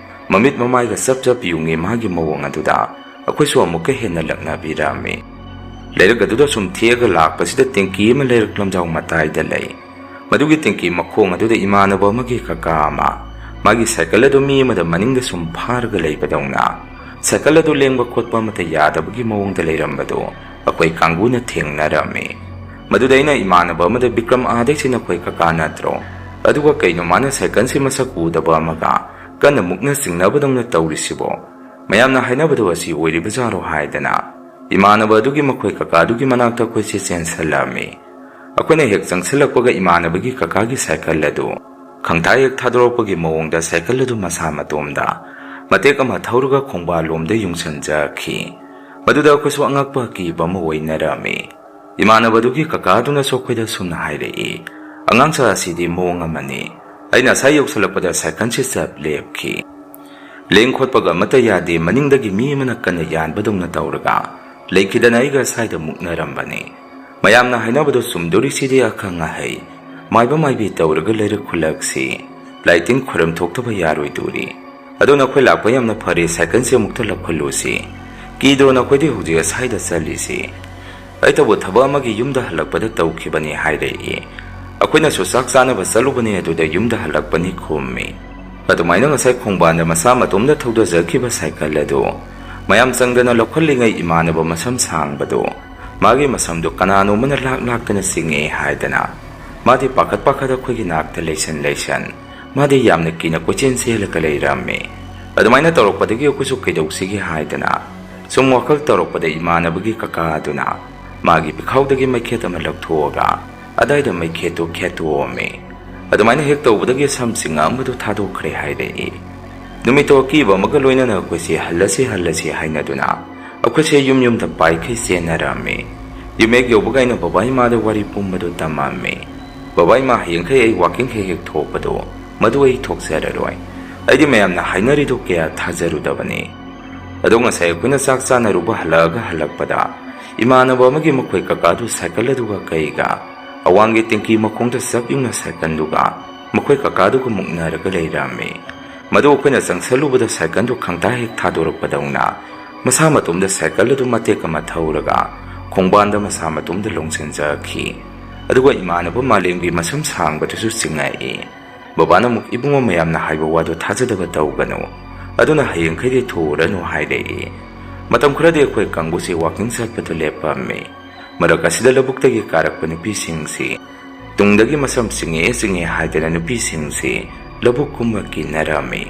ꯃꯃꯤꯠ ꯃꯃꯥꯏꯒ ꯆꯞ ꯌꯨꯡꯉꯤ ꯃꯥꯒꯤ ꯃꯑꯣꯡ ꯑꯗꯨꯗ ꯑꯩꯈꯣꯏꯁꯨ ꯑꯃꯨꯛꯀ ꯍꯦꯟꯅ ꯂꯛꯅꯕꯤꯔꯝꯃꯤ꯫ ꯂꯩꯔꯛ ꯑꯗꯨꯗ ꯁꯨꯝ ꯊꯦꯛꯑꯒ ꯂꯥꯛꯄꯁꯤꯗ ꯇꯦꯡꯀꯤ ꯑꯃ ꯂꯩꯔꯛ ꯂꯝꯖꯥꯎ ꯃꯇꯥꯏꯗ ꯂꯩ꯫ ꯃꯗꯨꯒꯤ ꯇꯦꯡꯀꯤ ꯃꯈꯣꯡ ꯑꯗꯨꯗ ꯏꯃꯥꯟꯅꯕ ꯑꯃꯒꯤ ꯀꯀꯥ ꯑꯃ ꯃꯥꯒꯤ ꯁꯥꯏꯀꯜ ꯑꯗꯨ ꯃꯤ ꯑꯃꯗ ꯃꯅꯤꯡꯗ ꯁꯨꯝ ꯐꯥꯔꯒ ꯂꯩꯕꯗꯧꯅ ꯁꯥꯏꯀꯜ ꯑꯗꯨ ꯂꯦꯡꯕ ꯈꯣꯠꯄ ꯑꯃꯠꯇ ꯌꯥꯗꯕꯒꯤ ꯃꯑꯣꯡꯗ ꯂꯩꯔꯝꯕꯗꯣ ꯑꯩꯈꯣꯏ ꯀꯥꯡꯕꯨꯅ ꯊꯦꯡꯅꯔꯝꯃꯤ꯫ ꯃꯗꯨꯗ ꯑꯩꯅ ꯏꯃꯥꯟꯅꯕ ꯑꯃꯗ ꯕꯤꯀ꯭ꯔꯝ ꯑꯥꯗꯩꯁꯤ ꯅꯈꯣꯏ ꯀꯀꯥ ꯅꯠꯇ꯭ꯔꯣ? ꯑꯗꯨꯒ ꯀꯩꯅꯣ ꯃꯥꯅ ꯁꯥꯏꯀꯜꯁꯤ ꯃꯁꯛ ꯎꯗꯕ ꯑꯃꯒ ꯀꯟꯅ ꯃꯨꯛꯅ ꯆꯤꯡꯅꯕꯗꯧꯅ ꯇꯧꯔꯤꯁꯤꯕꯣ, ꯃꯌꯥꯝꯅ ꯍꯥꯏꯅꯕꯗꯣ ꯑꯁꯤ ꯑꯣꯏꯔꯤꯕꯖꯥꯔꯣ ꯍꯥꯏꯗꯅ ꯏꯃꯥꯟꯅꯕ ꯑꯗꯨꯒꯤ ꯃꯈꯣꯏ ꯀꯀꯥ ꯑꯗꯨꯒꯤ ꯃꯅꯥꯛꯇ ꯑꯩꯈꯣꯏꯁꯦ ꯆꯦꯟꯁꯤꯜꯂꯝꯃꯤ꯫ ꯑꯩꯈꯣꯏꯅ ꯍꯦꯛ ꯆꯪꯁꯤꯜꯂꯛꯄꯒ ꯏꯃꯥꯟꯅꯕꯒꯤ ꯀꯀꯥꯒꯤ ꯁꯥꯏꯀꯜ ꯑꯗꯨ ꯈꯪꯊꯥ ꯍꯦꯛ ꯊꯥꯗꯣꯔꯛꯄꯒꯤ ꯃꯑꯣꯡꯗ ꯁꯥꯏꯀꯜ ꯑꯗꯨ ꯃꯁꯥ ꯃꯇꯣꯝꯗ ꯃꯇꯦꯛ ꯑꯃ ꯊꯧꯔꯒ ꯈꯣꯡꯕꯥꯜꯂꯣꯝꯗ ꯌꯨꯡꯁꯟꯖꯈꯤ꯫ ꯃꯗꯨꯗ ꯑꯩꯈꯣꯏꯁꯨ ꯑꯉꯛꯄ ꯑꯀꯤꯕ ꯑꯃ ꯑꯣꯏꯅꯔꯝꯃꯤ꯫ ꯏꯃꯥꯟꯅꯕꯗꯨꯒꯤ ꯀꯀꯥ ꯑꯗꯨꯅꯁꯨ ꯑꯩꯈꯣꯏꯗ ꯁꯨꯝꯅ ꯍꯥꯏꯔꯛꯏ, ꯑꯉꯥꯡꯁꯥ ꯑꯁꯤꯗꯤ ꯃꯑꯣꯡ ꯑꯃꯅꯤ꯫ ꯑꯩꯅ ꯑꯁꯥꯏ ꯌꯧꯁꯜꯂꯛꯄꯗ ꯁꯥꯏꯀꯜꯁꯤ ꯆꯞ ꯂꯦꯞꯈꯤ꯫ ꯂꯦꯡ ꯈꯣꯠꯄꯒ ꯑꯃꯠꯇ ꯌꯥꯗꯦ꯫ ꯃꯅꯤꯡꯗꯒꯤ ꯃꯤ ꯑꯃꯅ ꯀꯟꯅ ꯌꯥꯟꯕꯗꯧꯅ ꯇꯧꯔꯒ ꯂꯩꯈꯤꯗꯅ ꯑꯩꯒ ꯑꯁꯥꯏꯗ ꯃꯨꯛꯅꯔꯝꯕꯅꯤ꯫ ꯃꯌꯥꯝꯅ ꯍꯥꯏꯅꯕꯗꯣ ꯆꯨꯝꯗꯣꯔꯤꯁꯤꯗꯤ ꯑꯈꯪ ꯑꯍꯩ ꯃꯥꯏꯕ ꯃꯥꯏꯕꯤ ꯇꯧꯔꯒ ꯂꯩꯔꯛ ꯈꯨꯜꯂꯛꯁꯤ ꯂꯥꯏꯇꯤꯟ ꯈꯣꯏꯔꯝ ꯊꯣꯛꯇꯕ ꯌꯥꯔꯣꯏꯗꯣꯔꯤ꯫ ꯑꯗꯨꯅ ꯑꯩꯈꯣꯏ ꯂꯥꯛꯄ ꯌꯥꯝꯅ ꯐꯔꯦ, ꯁꯥꯏꯀꯜꯁꯤ ꯑꯃꯨꯛꯇ ꯂꯧꯈꯠꯂꯨꯁꯤ꯫ ꯀꯤꯗ꯭ꯔꯣ ꯅꯈꯣꯏꯗꯤ ꯍꯧꯖꯤꯛ ꯑꯁꯥꯏꯗ ꯆꯠꯂꯤꯁꯤ? ꯑꯩ ꯇꯧꯕ ꯊꯕꯛ ꯑꯃꯒꯤ ꯌꯨꯝꯗ ꯍꯜꯂꯛꯄꯗ ꯇꯧꯈꯤꯕꯅꯤ ꯍꯥꯏꯔꯛꯏ꯫ ꯑꯩꯈꯣꯏꯅꯁꯨ ꯆꯥꯛ ꯆꯥꯅꯕ ꯆꯠꯂꯨꯕꯅꯤ, ꯑꯗꯨꯗ ꯌꯨꯝꯗ ꯍꯜꯂꯛꯄꯅꯤ ꯈꯨꯝꯃꯤ꯫ ꯑꯗꯨꯃꯥꯏꯅ ꯉꯁꯥꯏ ꯈꯣꯡꯕꯥꯟꯗ ꯃꯁꯥ ꯃꯇꯣꯝꯗ ꯊꯧꯗꯖꯈꯤꯕ ꯁꯥꯏꯀꯜ ꯑꯗꯨ ꯃꯌꯥꯝ ꯆꯪꯗꯅ ꯂꯧꯈꯠꯂꯤꯉꯩ ꯏꯃꯥꯟꯅꯕ ꯃꯁꯝ ꯁꯥꯡꯕꯗꯣ ꯃꯥꯒꯤ ꯃꯁꯝꯗꯨ ꯀꯅꯥꯅꯣꯃꯅ ꯂꯥꯛꯇꯅ ꯆꯤꯡꯉꯛꯑꯦ ꯍꯥꯏꯗꯅ ꯃꯥꯗꯤ ꯄꯥꯈꯠ ꯑꯩꯈꯣꯏꯒꯤ ꯅꯥꯛꯇ ꯂꯩꯁꯟ ꯃꯥꯗꯤ ꯌꯥꯝꯅ ꯀꯤꯅ ꯀꯣꯏꯆꯦꯟ ꯆꯦꯜꯂꯒ ꯂꯩꯔꯝꯃꯤ꯫ ꯑꯗꯨꯃꯥꯏꯅ ꯇꯧꯔꯛꯄꯗꯒꯤ ꯑꯩꯈꯣꯏꯁꯨ ꯀꯩꯗꯧꯁꯤꯒꯦ ꯍꯥꯏꯗꯅ ꯁꯨꯝ ꯋꯥꯈꯜ ꯇꯧꯔꯛꯄꯗ ꯏꯃꯥꯟꯅꯕꯒꯤ ꯀꯀꯥ ꯑꯗꯨꯅ ꯃꯥꯒꯤ ꯄꯤꯈꯥꯎꯗꯒꯤ ꯃꯩꯈꯦꯠ ꯑꯃ ꯂꯧꯊꯣꯛꯑꯒ ꯑꯗꯥꯏꯗ ꯃꯩꯈꯦꯠꯇꯨ ꯈꯦꯠꯇꯣꯛꯑꯝꯃꯤ꯫ ꯑꯗꯨꯃꯥꯏꯅ ꯍꯦꯛ ꯇꯧꯕꯗꯒꯤ ꯁꯝ ꯆꯤꯡꯉꯛꯑꯝꯕꯗꯨ ꯊꯥꯗꯣꯛꯈ꯭ꯔꯦ ꯍꯥꯏꯔꯛꯏ꯫ ꯅꯨꯃꯤꯠꯇꯣ ꯑꯀꯤꯕ ꯑꯃꯒ ꯂꯣꯏꯅꯅ ꯑꯩꯈꯣꯏꯁꯦ ꯍꯜꯂꯁꯤ ꯍꯥꯏꯅꯗꯨꯅ ꯑꯩꯈꯣꯏꯁꯦ ꯌꯨꯝꯗ ꯄꯥꯏꯈꯩ ꯆꯦꯟꯅꯔꯝꯃꯤ꯫ ꯌꯨꯝ ꯍꯦꯛ ꯌꯧꯕꯒ ꯑꯩꯅ ꯕꯕꯥ ꯏꯃꯥꯗ ꯋꯥꯔꯤ ꯄꯨꯝꯕꯗꯨ ꯇꯝꯃꯝꯃꯤ꯫ ꯕꯕꯥ ꯏꯃꯥ ꯍꯌꯦꯡꯈꯩ ꯑꯩ ꯋꯥꯛꯀꯤꯡ ꯍꯦꯛ ꯊꯣꯛꯄꯗꯣ ꯃꯗꯨ ꯑꯩ ꯊꯣꯛꯆꯔꯔꯣꯏ꯫ ꯑꯩꯗꯤ ꯃꯌꯥꯝꯅ ꯍꯥꯏꯅꯔꯤꯗꯨ ꯀꯌꯥ ꯊꯥꯖꯔꯨꯗꯕꯅꯤ꯫ ꯑꯗꯣ ꯉꯁꯥꯏ ꯑꯩꯈꯣꯏꯅ ꯆꯥꯛ ꯆꯥꯅꯔꯨꯕ ꯍꯜꯂꯛꯄꯗ ꯏꯃꯥꯟꯅꯕ ꯑꯃꯒꯤ ꯃꯈꯣꯏ ꯀꯀꯥꯗꯨ ꯁꯥꯏꯀꯜ ꯑꯗꯨꯒ ꯀꯩꯒ ꯑꯋꯥꯡꯒꯤ ꯇꯦꯡꯀꯤ ꯃꯈꯣꯡꯗ ꯆꯞ ꯌꯨꯡꯅ ꯁꯥꯏꯀꯜꯗꯨꯒ ꯃꯈꯣꯏ ꯀꯀꯥꯗꯨꯒ ꯃꯨꯛꯅꯔꯒ ꯂꯩꯔꯝꯃꯤ꯫ ꯃꯗꯨ ꯑꯩꯈꯣꯏꯅ ꯆꯪꯁꯜꯂꯨꯕꯗ ꯁꯥꯏꯀꯜꯗꯨ ꯈꯪꯇꯥ ꯍꯦꯛ ꯊꯥꯗꯣꯔꯛꯄꯗꯧꯅ ꯃꯁꯥ ꯃꯇꯣꯝꯗ ꯁꯥꯏꯀꯜ ꯑꯗꯨ ꯃꯇꯦꯛ ꯑꯃ ꯊꯧꯔꯒ ꯈꯣꯡꯕꯥꯟꯗ ꯃꯁꯥ ꯃꯇꯣꯝꯗ ꯂꯣꯡꯁꯤꯟꯖꯈꯤ꯫ ꯑꯗꯨꯒ ꯏꯃꯥꯟꯅꯕ ꯃꯥꯂꯦꯝꯒꯤ ꯃꯁꯝ ꯁꯥꯡꯕꯗꯨꯁꯨ ꯆꯤꯡꯉꯛꯏ꯫ ꯕꯕꯥꯅ ꯑꯃꯨꯛ ꯏꯕꯨꯡꯉꯣ ꯃꯌꯥꯝꯅ ꯍꯥꯏꯕ ꯋꯥꯗꯨ ꯊꯥꯖꯗꯕ ꯇꯧꯒꯅꯨ, ꯑꯗꯨꯅ ꯍꯌꯦꯡꯈꯩꯗꯤ ꯊꯨꯔꯅꯨ ꯍꯥꯏꯔꯛꯏ꯫ ꯃꯇꯝ ꯈꯔꯗꯤ ꯑꯩꯈꯣꯏ ꯀꯥꯡꯕꯨꯁꯤ ꯋꯥꯛꯀꯤꯡ ꯆꯠꯄꯗꯨ ꯂꯦꯞꯄꯝꯃꯤ꯫ ꯃꯔꯛ ꯑꯁꯤꯗ ꯂꯧꯕꯨꯛꯇꯒꯤ ꯀꯥꯔꯛꯄ ꯅꯨꯄꯤꯁꯤꯡꯁꯤ ꯇꯨꯡꯗꯒꯤ ꯃꯁꯝ ꯆꯤꯡꯉꯦ ꯍꯥꯏꯗꯅ ꯅꯨꯄꯤꯁꯤꯡꯁꯤ ꯂꯧꯕꯨꯛꯀꯨꯝꯕ ꯀꯤꯅꯔꯝꯃꯤ꯫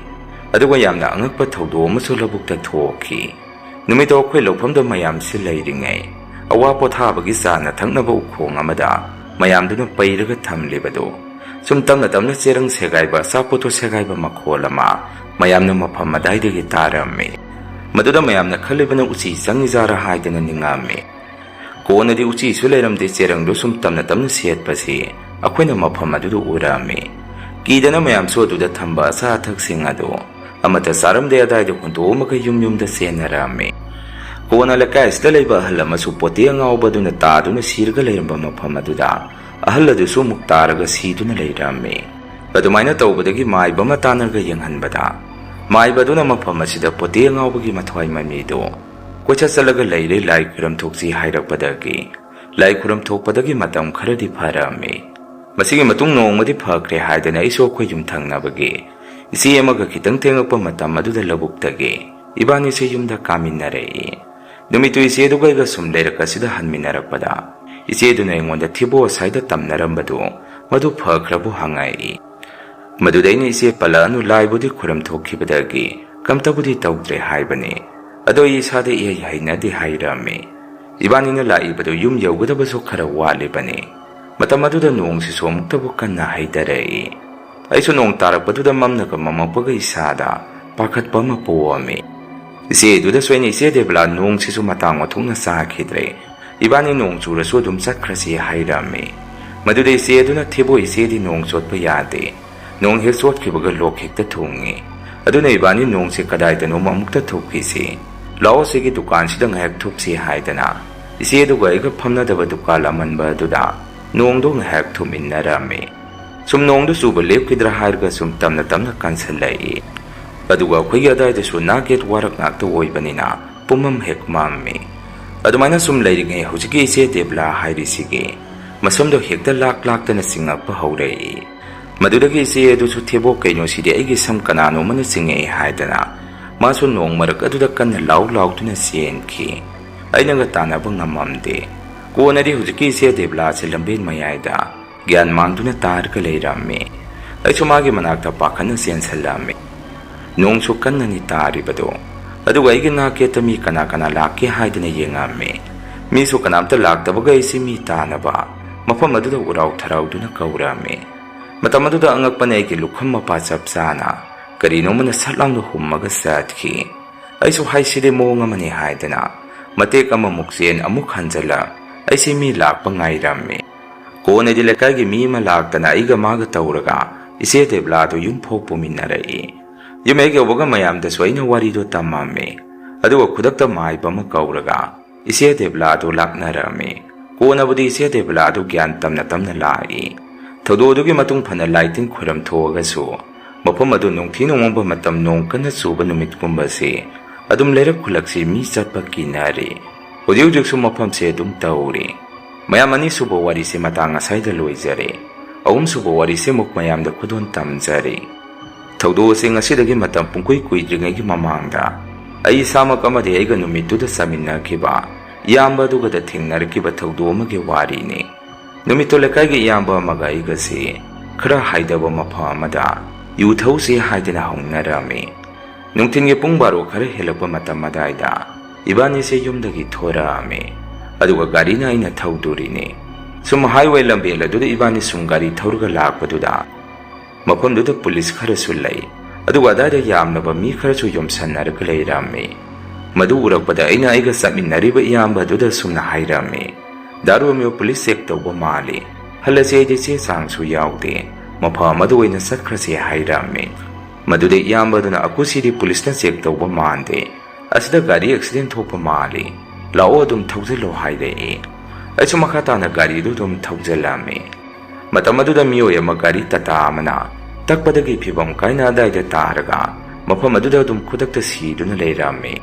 ꯑꯗꯨꯒ ꯌꯥꯝꯅ ꯑꯉꯛꯄ ꯊꯧꯗꯣꯛ ꯑꯃꯁꯨ ꯂꯧꯕꯨꯛꯇ ꯊꯣꯛꯈꯤ꯫ ꯅꯨꯃꯤꯠꯇꯣ ꯑꯩꯈꯣꯏ ꯂꯧꯐꯝꯗ ꯃꯌꯥꯝꯁꯤ ꯂꯩꯔꯤꯉꯩ ꯑꯋꯥ ꯄꯣꯊꯥꯕꯒꯤ ꯆꯥꯅ ꯊꯛꯅꯕ ꯎꯈꯣꯡ ꯑꯃꯗ ꯃꯌꯥꯝꯗꯨꯅ ꯄꯩꯔꯒ ꯊꯝꯂꯤꯕꯗꯨ ꯁꯨꯝ ꯇꯞꯅ ꯇꯞꯅ ꯆꯦꯔꯪ ꯁꯦꯒꯥꯏꯕ ꯑꯆꯥꯄꯣꯠꯇꯣ ꯁꯦꯒꯥꯏꯕ ꯃꯈꯣꯜ ꯑꯃ ꯃꯌꯥꯝꯅ ꯃꯐꯝ ꯑꯗꯥꯏꯗꯒꯤ ꯇꯥꯔꯝꯃꯤ꯫ ꯃꯗꯨꯗ ꯃꯌꯥꯝꯅ ꯈꯜꯂꯤꯕꯅ ꯎꯆꯤ ꯆꯪꯏꯖꯥꯔꯥ ꯍꯥꯏꯗꯅ ꯅꯤꯡꯉꯝꯃꯤ꯫ ꯀꯣꯟꯅꯗꯤ ꯎꯆꯤꯁꯨ ꯂꯩꯔꯝꯗꯦ꯫ ꯆꯦꯔꯪꯗꯨ ꯁꯨꯝ ꯇꯞꯅ ꯇꯞꯅ ꯁꯦꯠꯄꯁꯤ ꯑꯩꯈꯣꯏꯅ ꯃꯐꯝ ꯑꯗꯨꯗ ꯎꯔꯝꯃꯤ꯫ ꯀꯤꯗꯅ ꯃꯌꯥꯝꯁꯨ ꯑꯗꯨꯗ ꯊꯝꯕ ꯑꯆꯥ ꯑꯊꯛꯁꯤꯡ ꯑꯗꯨ ꯑꯃꯠꯇ ꯆꯥꯔꯝꯗꯦ ꯑꯗꯥꯏꯗ ꯍꯨꯟꯗꯣꯛꯑꯃꯒ ꯌꯨꯝꯗ ꯆꯦꯟꯅꯔꯝꯃꯤ꯫ ꯀꯣꯟꯅ ꯂꯩꯀꯥꯏꯁꯤꯗ ꯂꯩꯕ ꯑꯍꯜ ꯑꯃꯁꯨ ꯄꯣꯇꯤ ꯑꯉꯥꯎꯕꯗꯨꯅ ꯇꯥꯗꯨꯅ ꯁꯤꯔꯒ ꯂꯩꯔꯝꯕ ꯃꯐꯝ ꯑꯗꯨꯗ ꯑꯍꯜ ꯑꯗꯨꯁꯨ ꯑꯃꯨꯛ ꯇꯥꯔꯒ ꯁꯤꯗꯨꯅ ꯂꯩꯔꯝꯃꯤ꯫ ꯑꯗꯨꯃꯥꯏꯅ ꯇꯧꯕꯗꯒꯤ ꯃꯥꯏꯕ ꯑꯃ ꯇꯥꯟꯅꯔꯒ ꯌꯦꯡꯍꯟꯕꯗ ꯃꯥꯏꯕ ꯑꯗꯨꯅ ꯃꯐꯝ ꯑꯁꯤꯗ ꯄꯣꯇꯤ ꯑꯉꯥꯎꯕꯒꯤ ꯃꯊ꯭ꯋꯥꯏ ꯃꯃꯤꯗꯨ ꯀꯣꯏꯆꯠ ꯆꯠꯂꯒ ꯂꯩꯔꯦ ꯂꯥꯏ ꯈꯨꯔꯝ ꯊꯣꯛꯁꯤ ꯍꯥꯏꯔꯛꯄꯗꯒꯤ ꯂꯥꯏ ꯈꯨꯔꯝ ꯊꯣꯛꯄꯗꯒꯤ ꯃꯇꯝ ꯈꯔꯗꯤ ꯐꯔꯝꯃꯤ꯫ ꯃꯁꯤꯒꯤ ꯃꯇꯨꯡ ꯅꯣꯡꯃꯗꯤ ꯐꯈ꯭ꯔꯦ ꯍꯥꯏꯗꯅ ꯑꯩꯁꯨ ꯑꯩꯈꯣꯏ ꯌꯨꯝꯊꯪꯅꯕꯒꯤ ꯏꯆꯦ ꯑꯃꯒ ꯈꯤꯇꯪ ꯊꯦꯡꯉꯛꯄ ꯃꯇꯝ ꯑꯗꯨꯗ ꯂꯧꯕꯨꯛꯇꯒꯤ ꯏꯕꯥꯅꯤꯁꯦ ꯌꯨꯝꯗ ꯀꯥꯃꯤꯟꯅꯔꯛꯏ꯫ ꯅꯨꯃꯤꯠꯇꯨ ꯏꯆꯦꯗꯨꯒ ꯑꯩꯒ ꯁꯨꯝ ꯂꯩꯔꯛ ꯑꯁꯤꯗ ꯍꯟꯃꯤꯟꯅꯔꯛꯄꯗ ꯏꯆꯦꯗꯨꯅ ꯑꯩꯉꯣꯟꯗ ꯊꯤꯕꯣ ꯑꯁꯥꯏꯗ ꯇꯝꯅꯔꯝꯕꯗꯨ ꯃꯗꯨ ꯐꯈ꯭ꯔꯕꯨ ꯍꯪꯉꯛꯏ꯫ ꯃꯗꯨꯗ ꯑꯩꯅ ꯏꯆꯦ ꯄꯜꯂꯛꯑꯅꯨ, ꯂꯥꯏꯕꯨꯗꯤ ꯈꯨꯔꯝ ꯊꯣꯛꯈꯤꯕꯗꯒꯤ ꯀꯝꯇꯕꯨꯗꯤ ꯇꯧꯗ꯭ꯔꯦ ꯍꯥꯏꯕꯅꯤ, ꯑꯗꯣ ꯑꯩ ꯏꯁꯥꯗ ꯏꯍꯩ ꯍꯩꯅꯗꯦ ꯍꯥꯏꯔꯝꯃꯤ꯫ ꯏꯕꯥꯅꯤꯅ ꯂꯥꯛꯏꯕꯗꯨ ꯌꯨꯝ ꯌꯧꯒꯗꯕꯁꯨ ꯈꯔ ꯋꯥꯠꯂꯤꯕꯅꯤ꯫ ꯃꯇꯝ ꯑꯗꯨꯗ ꯅꯣꯡꯁꯤꯁꯨ ꯑꯃꯨꯛꯇꯕꯨ ꯀꯟꯅ ꯍꯩꯊꯔꯛꯏ꯫ ꯑꯩꯁꯨ ꯅꯣꯡ ꯇꯥꯔꯛꯄꯗꯨꯗ ꯃꯝꯅꯒ ꯃꯝꯃꯛꯄꯒ ꯏꯁꯥꯗ ꯄꯥꯈꯠꯄ ꯑꯃ ꯄꯣꯛꯑꯝꯃꯤ꯫ ꯏꯆꯦꯗꯨꯗꯁꯨ ꯑꯩꯅ ꯏꯆꯦ ꯗꯦꯕꯂꯥ, ꯅꯣꯡꯁꯤꯁꯨ ꯃꯇꯥꯡ ꯃꯊꯣꯛꯅ ꯆꯥꯈꯤꯗ꯭ꯔꯦ, ꯏꯕꯥꯅꯤ ꯅꯣꯡ ꯆꯨꯔꯁꯨ ꯑꯗꯨꯝ ꯆꯠꯈ꯭ꯔꯁꯤ ꯍꯥꯏꯔꯝꯃꯤ꯫ ꯃꯗꯨꯗ ꯏꯆꯦꯗꯨꯅ ꯊꯤꯕꯣ, ꯏꯆꯦꯗꯤ ꯅꯣꯡ ꯆꯣꯠꯄ ꯌꯥꯗꯦ, ꯅꯣꯡ ꯍꯦꯛ ꯆꯣꯠꯈꯤꯕꯒ ꯂꯣꯛ ꯍꯦꯛꯇ ꯊꯨꯡꯏ, ꯑꯗꯨꯅ ꯏꯕꯥꯅꯤ ꯅꯣꯡꯁꯤ ꯀꯗꯥꯏꯗꯅꯣꯃ ꯑꯃꯨꯛꯇ ꯊꯨꯞꯈꯤꯁꯤ, ꯂꯥꯛꯑꯣ ꯁꯤꯒꯤ ꯗꯨꯀꯥꯟꯁꯤꯗ ꯉꯥꯏꯍꯥꯛ ꯊꯨꯞꯁꯤ ꯍꯥꯏꯗꯅ ꯏꯆꯦꯗꯨꯒ ꯑꯩꯒ ꯐꯝꯅꯗꯕ ꯗꯨꯀꯥꯟ ꯑꯃꯟꯕ ꯑꯗꯨꯗ ꯅꯣꯡꯗꯣ ꯉꯥꯏꯍꯥꯛ ꯊꯨꯝꯃꯤꯟꯅꯔꯝꯃꯤ꯫ ꯁꯨꯝ ꯅꯣꯡꯗꯨ ꯆꯨꯕ ꯂꯦꯞꯈꯤꯗ꯭ꯔꯥ ꯍꯥꯏꯔꯒ ꯁꯨꯝ ꯇꯞꯅ ꯇꯞꯅ ꯀꯟꯁꯤꯜꯂꯛꯏ꯫ ꯑꯗꯨꯒ ꯑꯩꯈꯣꯏꯒꯤ ꯑꯗꯥꯏꯗꯁꯨ ꯅꯥꯒꯦꯠ ꯋꯥꯔꯛ ꯉꯥꯛꯇ ꯑꯣꯏꯕꯅꯤꯅ ꯄꯨꯝꯃꯝ ꯍꯦꯛ ꯃꯝꯃꯤ꯫ ꯑꯗꯨꯃꯥꯏꯅ ꯁꯨꯝ ꯂꯩꯔꯤꯉꯩ ꯍꯧꯖꯤꯛꯀꯤ ꯏꯆꯦ ꯗꯦꯕꯂꯥ ꯍꯥꯏꯔꯤꯁꯤꯒꯤ ꯃꯁꯝꯗꯣ ꯍꯦꯛꯇ ꯂꯥꯛꯇꯅ ꯆꯤꯡꯉꯛꯄ ꯍꯧꯔꯛꯏ꯫ ꯃꯗꯨꯗꯒꯤ ꯏꯆꯦ ꯑꯗꯨꯁꯨ ꯊꯦꯕꯣ, ꯀꯩꯅꯣꯁꯤꯗꯤ ꯑꯩꯒꯤ ꯁꯝ ꯀꯅꯥꯅꯣꯃꯅ ꯆꯤꯡꯉꯛꯏ ꯍꯥꯏꯗꯅ ꯃꯥꯁꯨ ꯅꯣꯡ ꯃꯔꯛ ꯑꯗꯨꯗ ꯀꯟꯅ ꯂꯥꯎꯗꯨꯅ ꯆꯦꯟꯈꯤ꯫ ꯑꯩꯅꯒ ꯇꯥꯟꯅꯕ ꯉꯝꯃꯝꯗꯦ꯫ ꯀꯣꯟꯅꯗꯤ ꯍꯧꯖꯤꯛꯀꯤ ꯏꯆꯦ ꯗꯦꯕꯂꯥꯁꯦ ꯂꯝꯕꯦꯟ ꯃꯌꯥꯏꯗ ꯒ꯭ꯌꯥꯟ ꯃꯥꯡꯗꯨꯅ ꯇꯥꯔꯒ ꯂꯩꯔꯝꯃꯤ꯫ ꯑꯩꯁꯨ ꯃꯥꯒꯤ ꯃꯅꯥꯛꯇ ꯄꯥꯈꯠꯅ ꯆꯦꯟꯁꯜꯂꯝꯃꯤ꯫ ꯅꯣꯡꯁꯨ ꯀꯟꯅꯅꯤ ꯇꯥꯔꯤꯕꯗꯣ, ꯑꯗꯨꯒ ꯑꯩꯒꯤ ꯅꯥꯀꯦꯠꯇ ꯃꯤ ꯀꯅꯥ ꯀꯅꯥ ꯂꯥꯛꯀꯦ ꯍꯥꯏꯗꯅ ꯌꯦꯡꯉꯝꯃꯤ꯫ ꯃꯤꯁꯨ ꯀꯅꯥꯝꯇ ꯂꯥꯛꯇꯕꯒ ꯑꯩꯁꯤ ꯃꯤ ꯇꯥꯅꯕ ꯃꯐꯝ ꯑꯗꯨꯗ ꯎꯔꯥꯎ ꯊꯔꯥꯎꯗꯨꯅ ꯀꯧꯔꯝꯃꯤ꯫ ꯃꯇꯝ ꯑꯗꯨꯗ ꯑꯉꯛꯄꯅ ꯑꯩꯒꯤ ꯂꯨꯈꯝ ꯃꯄꯥ ꯆꯞ ꯆꯥꯅ ꯀꯔꯤꯅꯣꯃꯅ ꯁꯠ ꯂꯥꯎꯅ ꯍꯨꯝꯃꯒ ꯆꯠꯈꯤ꯫ ꯑꯩꯁꯨ ꯍꯥꯏꯁꯤꯗꯤ ꯃꯑꯣꯡ ꯑꯃꯅꯤ ꯍꯥꯏꯗꯅ ꯃꯇꯦꯛ ꯑꯃꯃꯨꯛ ꯆꯦꯟ ꯑꯃꯨꯛ ꯍꯟꯖꯜꯂꯛ ꯑꯩꯁꯤ ꯃꯤ ꯂꯥꯛꯄ ꯉꯥꯏꯔꯝꯃꯤ꯫ ꯀꯣꯟꯅꯗꯤ ꯂꯩꯀꯥꯏꯒꯤ ꯃꯤ ꯑꯃ ꯂꯥꯛꯇꯅ ꯑꯩꯒ ꯃꯥꯒ ꯇꯧꯔꯒ ꯏꯆꯦ ꯗꯦꯕꯂꯥꯗꯨ ꯌꯨꯝꯐꯥꯎ ꯄꯨꯃꯤꯟꯅꯔꯛꯏ꯫ ꯌꯨꯝ ꯍꯦꯛ ꯌꯧꯕꯒ ꯃꯌꯥꯝꯗꯁꯨ ꯑꯩꯅ ꯋꯥꯔꯤꯗꯣ ꯇꯝꯃꯝꯃꯤ꯫ ꯑꯗꯨꯒ ꯈꯨꯗꯛꯇ ꯃꯥꯏꯕ ꯑꯃ ꯀꯧꯔꯒ ꯏꯆꯦ ꯗꯦꯕꯂꯥꯗꯨ ꯂꯥꯛꯅꯔꯝꯃꯤ꯫ ꯀꯣꯟꯅꯕꯨꯗꯤ ꯏꯆꯦ ꯗꯦꯕꯂꯥꯗꯨ ꯒ꯭ꯌꯥꯟ ꯇꯞꯅ ꯂꯥꯛꯏ꯫ ꯊꯧꯗꯣꯛ ꯑꯗꯨꯒꯤ ꯃꯇꯨꯡ ꯐꯅ ꯂꯥꯏꯇꯤꯟ ꯈꯨꯔꯝ ꯊꯣꯛꯑꯒꯁꯨ ꯃꯐꯝ ꯑꯗꯨ ꯅꯣꯡꯊꯤ ꯅꯣꯡꯃꯪꯕ ꯃꯇꯝ, ꯅꯣꯡ ꯀꯟꯅ ꯆꯨꯕ ꯅꯨꯃꯤꯠꯀꯨꯝꯕꯁꯤ ꯑꯗꯨꯝ ꯂꯩꯔꯛ ꯈꯨꯜꯂꯛꯁꯤ ꯃꯤ ꯆꯠꯄ ꯀꯤꯅꯔꯤ꯫ ꯍꯧꯖꯤꯛ ꯍꯧꯖꯤꯛꯁꯨ ꯃꯐꯝꯁꯦ ꯑꯗꯨꯝ ꯇꯧꯔꯤ꯫ ꯃꯌꯥꯝ ꯑꯅꯤꯁꯨꯕ ꯋꯥꯔꯤꯁꯦ ꯃꯇꯥꯡ ꯑꯁꯥꯏꯗ ꯂꯣꯏꯖꯔꯦ꯫ ꯑꯍꯨꯝꯁꯨꯕ ꯋꯥꯔꯤꯁꯦ ꯑꯃꯨꯛ ꯃꯌꯥꯝꯗ ꯈꯨꯗꯣꯜ ꯇꯝꯖꯔꯤ꯫ ꯊꯧꯗꯣꯛ ꯑꯁꯤ ꯉꯁꯤꯗꯒꯤ ꯃꯇꯝ ꯄꯨꯡꯀꯨꯏ ꯀꯨꯏꯗ꯭ꯔꯤꯉꯩꯒꯤ ꯃꯃꯥꯡꯗ ꯑꯩ ꯏꯁꯥꯃꯛ ꯑꯃꯗꯤ ꯑꯩꯒ ꯅꯨꯃꯤꯠꯇꯨꯗ ꯆꯥꯃꯤꯟꯅꯈꯤꯕ ꯏꯌꯥꯝꯕ ꯑꯗꯨꯒꯗ ꯊꯦꯡꯅꯔꯛꯈꯤꯕ ꯊꯧꯗꯣꯛ ꯑꯃꯒꯤ ꯋꯥꯔꯤꯅꯤ꯫ ꯅꯨꯃꯤꯠꯇꯨ ꯂꯩꯀꯥꯏꯒꯤ ꯏꯌꯥꯝꯕ ꯑꯃꯒ ꯑꯩꯒꯁꯤ ꯈꯔ ꯍꯥꯏꯗꯕ ꯃꯐꯝ ꯑꯃꯗ ꯌꯨ ꯊꯧꯁꯤ ꯍꯥꯏꯗꯅ ꯍꯧꯅꯔꯝꯃꯤ꯫ ꯅꯨꯡꯊꯤꯟꯒꯤ ꯄꯨꯡ 12 ꯈꯔ ꯍꯦꯜꯂꯛꯄ ꯃꯇꯝ ꯑꯗꯥꯏꯗ ꯏꯕꯥꯅꯤꯁꯦ ꯌꯨꯝꯗꯒꯤ ꯊꯣꯔꯛꯑꯝꯃꯤ꯫ ꯑꯗꯨꯒ ꯒꯥꯔꯤꯅ ꯑꯩꯅ ꯊꯧꯗꯣꯔꯤꯅꯤ꯫ ꯁꯨꯝ ꯍꯥꯏꯋꯦ ꯂꯝꯕꯦꯜ ꯑꯗꯨꯗ ꯏꯕꯥꯅꯤ ꯁꯨꯝ ꯒꯥꯔꯤ ꯊꯧꯔꯒ ꯂꯥꯛꯄꯗꯨꯗ ꯃꯐꯝꯗꯨꯗ ꯄꯨꯂꯤꯁ ꯈꯔꯁꯨ ꯂꯩ꯫ ꯑꯗꯨꯒ ꯑꯗꯥꯏꯗ ꯌꯥꯝꯂꯕ ꯃꯤ ꯈꯔꯁꯨ ꯌꯣꯝꯁꯟꯅꯔꯒ ꯂꯩꯔꯝꯃꯤ꯫ ꯃꯗꯨ ꯎꯔꯛꯄꯗ ꯑꯩꯅ ꯑꯩꯒ ꯆꯠꯃꯤꯟꯅꯔꯤꯕ ꯏꯌꯥꯝꯕ ꯑꯗꯨꯗ ꯁꯨꯝꯅ ꯍꯥꯏꯔꯝꯃꯤ, ꯗꯥꯔꯣꯃꯤꯌꯣ ꯄꯨꯂꯤꯁ ꯆꯦꯛ ꯇꯧꯕ ꯃꯥꯜꯂꯤ, ꯍꯜꯂꯁꯤ ꯑꯩꯗꯤ ꯆꯦ ꯆꯥꯡꯁꯨ ꯌꯥꯎꯗꯦ, ꯃꯐꯝ ꯑꯗꯨ ꯑꯣꯏꯅ ꯆꯠꯈ꯭ꯔꯁꯤ ꯍꯥꯏꯔꯝꯃꯤ꯫ ꯃꯗꯨꯗ ꯏꯌꯥꯝꯕꯗꯨꯅ ꯑꯀꯨꯁꯤꯗꯤ ꯄꯨꯂꯤꯁꯅ ꯆꯦꯛ ꯇꯧꯕ ꯃꯥꯟꯗꯦ, ꯑꯁꯤꯗ ꯒꯥꯔꯤ ꯑꯦꯛꯁꯤꯗꯦꯟ ꯊꯣꯛꯄ ꯃꯥꯜꯂꯤ, ꯂꯥꯛꯑꯣ ꯑꯗꯨꯝ ꯊꯧꯖꯤꯜꯂꯣ ꯍꯥꯏꯔꯛꯏ꯫ ꯑꯩꯁꯨ ꯃꯈꯥ ꯇꯥꯅ ꯒꯥꯔꯤꯗꯨ ꯑꯗꯨꯝ ꯊꯧꯖꯤꯜꯂꯝꯃꯤ꯫ ꯃꯇꯝ ꯑꯗꯨꯗ ꯃꯤꯑꯣꯏ ꯑꯃ ꯒꯥꯔꯤ ꯇꯥꯇꯥ ꯑꯃꯅ ꯇꯛꯄꯗꯒꯤ ꯐꯤꯕꯝ ꯀꯥꯏꯅ ꯑꯗꯥꯏꯗ ꯇꯥꯔꯒ ꯃꯐꯝ ꯑꯗꯨꯗ ꯑꯗꯨꯝ ꯈꯨꯗꯛꯇ ꯁꯤꯗꯨꯅ ꯂꯩꯔꯝꯃꯤ꯫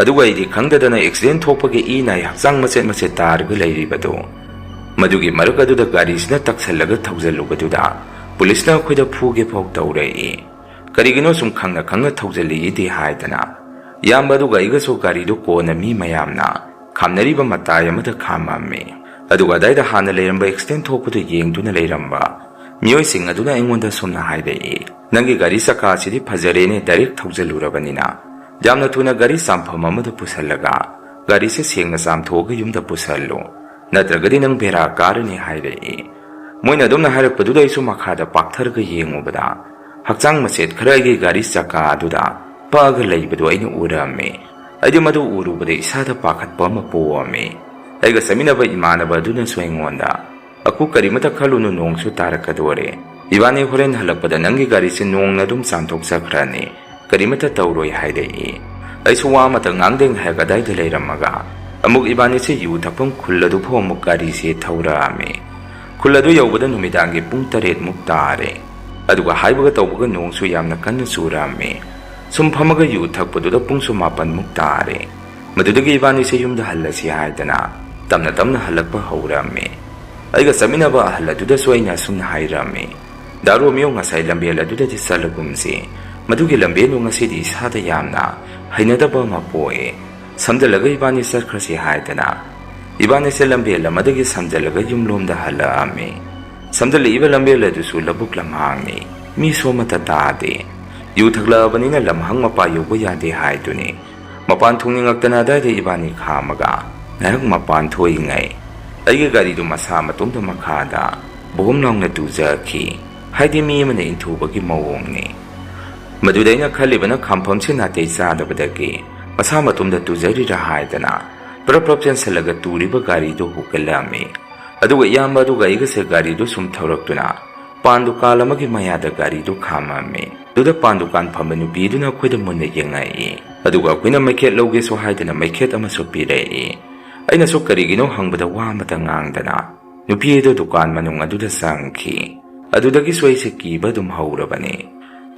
ꯑꯗꯨꯒ ꯑꯩꯗꯤ ꯈꯪꯗꯗꯅ ꯑꯦꯛꯁꯤꯗꯦꯟ ꯊꯣꯛꯄꯒꯤ ꯏ ꯅꯥꯏ ꯍꯛꯆꯥꯡ ꯃꯆꯦꯠ ꯃꯆꯦꯠ ꯇꯥꯔꯒ ꯂꯩꯔꯤꯕꯗꯨ, ꯃꯗꯨꯒꯤ ꯃꯔꯛ ꯑꯗꯨꯗ ꯒꯥꯔꯤꯁꯤꯅ ꯇꯛꯁꯜꯂꯒ ꯊꯧꯖꯤꯜꯂꯨꯕꯗꯨꯗ ꯄꯨꯂꯤꯁꯅ ꯑꯩꯈꯣꯏꯗ ꯐꯨꯒꯦ ꯐꯥꯎ ꯇꯧꯔꯛꯏ꯫ ꯀꯔꯤꯒꯤꯅꯣ ꯁꯨꯝ ꯈꯪꯅ ꯈꯪꯅ ꯊꯧꯖꯤꯜꯂꯤꯗꯤ ꯍꯥꯏꯗꯅ ꯏꯌꯥꯝꯕ ꯑꯗꯨꯒ ꯑꯩꯒꯁꯨ ꯒꯥꯔꯤꯗꯨ ꯀꯣꯟꯅ ꯃꯤ ꯃꯌꯥꯝꯅ ꯈꯥꯝꯅꯔꯤꯕ ꯃꯇꯥꯏ ꯑꯃꯗ ꯈꯥꯝꯃꯝꯃꯤ꯫ ꯑꯗꯨꯒ ꯑꯗꯥꯏꯗ ꯍꯥꯟꯅ ꯂꯩꯔꯝꯕ ꯑꯦꯛꯁꯤꯗꯦꯟ ꯊꯣꯛꯄꯗꯨ ꯌꯦꯡꯗꯨꯅ ꯂꯩꯔꯝꯕ ꯃꯤꯑꯣꯏꯁꯤꯡ ꯑꯗꯨꯅ ꯑꯩꯉꯣꯟꯗ ꯁꯨꯝꯅ ꯍꯥꯏꯔꯛꯏ, ꯅꯪꯒꯤ ꯒꯥꯔꯤ ꯆꯀꯥꯁꯤꯗꯤ ꯐꯖꯔꯦꯅꯦ, ꯗꯥꯏꯔꯦꯛ ꯊꯧꯖꯤꯜꯂꯨꯔꯕꯅꯤꯅ ꯌꯥꯝꯅ ꯊꯨꯅ ꯒꯥꯔꯤ ꯆꯥꯝꯐꯝ ꯑꯃꯗ ꯄꯨꯁꯜꯂꯒ ꯒꯥꯔꯤꯁꯦ ꯁꯦꯡꯅ ꯆꯥꯝꯊꯣꯛꯑꯒ ꯌꯨꯝꯗ ꯄꯨꯁꯜꯂꯨ, ꯅꯠꯇ꯭ꯔꯒꯗꯤ ꯅꯪ ꯕꯦꯔꯥ ꯀꯥꯔꯅꯤ ꯍꯥꯏꯔꯛꯏ꯫ ꯃꯣꯏꯅ ꯑꯗꯨꯝꯅ ꯍꯥꯏꯔꯛꯄꯗꯨꯗ ꯑꯩꯁꯨ ꯃꯈꯥꯗ ꯄꯥꯛꯊꯔꯒ ꯌꯦꯡꯉꯨꯕꯗ ꯍꯛꯆꯥꯡ ꯃꯆꯦꯠ ꯈꯔ ꯑꯩꯒꯤ ꯒꯥꯔꯤ ꯆꯀꯥ ꯑꯗꯨꯗ ꯄꯛꯑꯒ ꯂꯩꯕꯗꯨ ꯑꯩꯅ ꯎꯔꯝꯃꯤ꯫ ꯑꯩꯗꯤ ꯃꯗꯨ ꯎꯔꯨꯕꯗ ꯏꯁꯥꯗ ꯄꯥꯈꯠꯄ ꯑꯃ ꯄꯣꯛꯑꯝꯃꯤ꯫ ꯑꯩꯒ ꯆꯠꯃꯤꯟꯅꯕ ꯏꯃꯥꯟꯅꯕ ꯑꯗꯨꯅꯁꯨ ꯑꯩꯉꯣꯟꯗ, ꯑꯀꯨ ꯀꯔꯤꯃꯇ ꯈꯜꯂꯨꯅꯨ, ꯅꯣꯡꯁꯨ ꯇꯥꯔꯛꯀꯗꯣꯔꯦ, ꯏꯕꯥꯅꯤ ꯍꯣꯔꯦꯟ ꯍꯜꯂꯛꯄꯗ ꯅꯪꯒꯤ ꯒꯥꯔꯤꯁꯦ ꯅꯣꯡꯅ ꯑꯗꯨꯝ ꯆꯥꯝꯊꯣꯛꯆꯈ꯭ꯔꯅꯤ, ꯀꯔꯤꯃꯇ ꯇꯧꯔꯣꯏ ꯍꯥꯏꯔꯛꯏ꯫ ꯑꯩꯁꯨ ꯋꯥ ꯑꯃꯇ ꯉꯥꯡꯗꯦ ꯍꯦꯛ ꯑꯗꯥꯏꯗ ꯂꯩꯔꯝꯃꯒ ꯑꯃꯨꯛ ꯏꯕꯥꯅꯤꯁꯦ ꯌꯨ ꯊꯛꯐꯝ ꯈꯨꯜ ꯑꯗꯨꯐꯥꯎ ꯑꯃꯨꯛ ꯒꯥꯔꯤꯁꯦ ꯊꯧꯔꯛꯑꯝꯃꯤ꯫ ꯈꯨꯜ ꯑꯗꯨ ꯌꯧꯕꯗ ꯅꯨꯃꯤꯗꯥꯡꯒꯤ ꯄꯨꯡ 7ꯃꯨꯛ तारे। अदुगा हाइबगा तौबगा नोंसु यामना कन्ना चुरामे। सुम फमगा यु थकपदुदा पुंगसु 9मुक तारे। मदुदगी इबानी से युमदा हल्लसी हायदना तमना तमना हल्लकपा हौरामे। अइगा समिनाबा अहल्लदुदासु अइना Sumana हायरामे। दारोमियो ngasai lambel adudadi salagumsi मदुगी लंबेनु ngasiदी इसादा यामना हैनदबा मा पोए। समदलगा इबानी सरख्रसी हायदना इबानी से लंबेल मदगी समदलगा युमलोमदा हल्लामे। समदलिबा लंबेल अदुसु लबुक लमहांगनी मी सोमता तादे। यु थगलाबनिना लमहांग मपा योबो यादे हायदुनी मपान थुंगनिंगक्तना दायदे इबानी खामगा नायक मपान थोइंगै अइगे गारीदु मसा मतोमदा मखादा बोम लांगना तुजाखी हाइदे मी अमने इंथुबगी मवोंगनी। मदुदैना खलिबना खामफमसे नाते चादबदगी मसा मतोमदा तुजरिरा हायदना प्रप्रप चेंसलगा तुरिबा गारीदु हुकलामे। अदुगा यामबा अदुगा इगसे गारीदु सुम थौरक्तुना पान दुकान अमगी मयादा गारीदु खामामे। दुदा पान दुकान फंबा नुपीदुना अखोइदा मुन्ना येंगाई। अदुगा अखोइना मैखेट लौगेसु हायदना मैखेट अमसु पिरई। अइनासु करिगिनो हंगबदा वा अमता ngang नुपी अदु दुकान मनुंग अदुदा सांखी। अदुदगी सोइसे कीबा दुम हौरबने।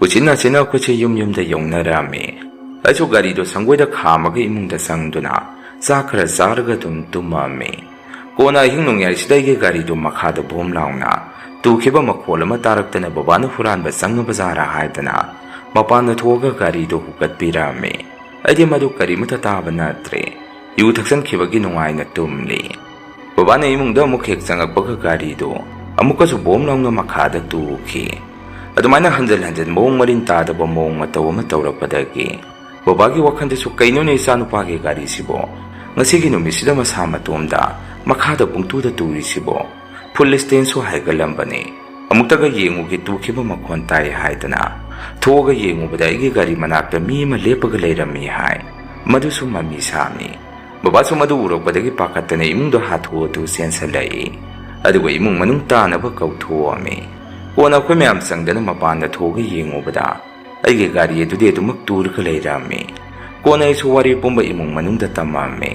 उचिना चिना अखोइसे युम युमदा यौनरामे। अइसु गारीदु संगोइदा खामगा इमुंगदा संगदुना चा खरा चारगा दुम तुमामे। कोना अहिंग नोंयाइसिदाइगे गारीदु मखादा बोम लाउना तुखिबा मखोल अमा तारक्तना बबाना हुरानबा संगबा जारा हायदना मपान थोगा गारीदु हुकत्पिरामे। अइदि मदु करिमता ताबा नत्रे यु थक्सनखिबगी नुंगाइना तुमली। बबाना इमुंगदा अमुक हेक चंगकपगा गारीदु अमुकसु बोम लाउना मखादा तुखी। अदुमाइना हंजल हंजल मोंग मरिन तादबा मोंग मतौ अमा तौरकपदगी बबागी वखंदसु कैनोने इचानुपागे गारीसिबो ngasiगी numisida masa matomda makhada pungtuda turisibo police टेंसु हाइगलंबने। अमुक्तगा येंगुगी तुखिबा मखोन ताई हायदना थोगा येंगुबदा इगी गारी मनाक्ता मी अमा लेपगा लैरम्मी हाय। मदुसु मम्मी सामनी। बबासु मदु उरकबदगी पाखत्तने इमुंगदो हाथोअदु सेंसलै। अदुगा इमुंग मनुंग तानबा कौथोअमे। कोना अखोइ मयाम संगदना मपानदा थोगा येंगुबदा अइगे गारी अदुदि अदुमक तुरगा लैरम्मी। कोना इसु वारी पुंबा इमुंग मनुंगदा तमामे।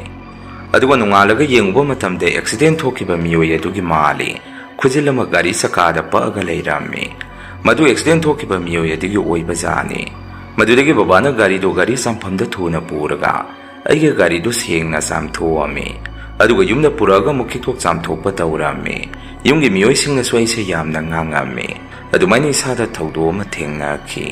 अदुगा नुंगालगा येंगुबा मतमदे एक्सीडेंट थोकिबा मियोय अदुगी माली खुजिलमा गारी सकादा पअगा लैरम्मी। मदु एक्सीडेंट थोकिबा मियोय अदुगी ओइबा जानी। मदुदगी बबाना गारीदो गारी संफमदा थुना पुरगा अइगे गारीदो सेंगना सामथोअमे। अदुगा युमदा पुरगा मुखिथोक सामथोकपा तौरम्मी। युमगी मियोयसिंगना सोइसे यामना ngangammi। अदुमाइना इसादा थौदो अमा थेंगनाखी।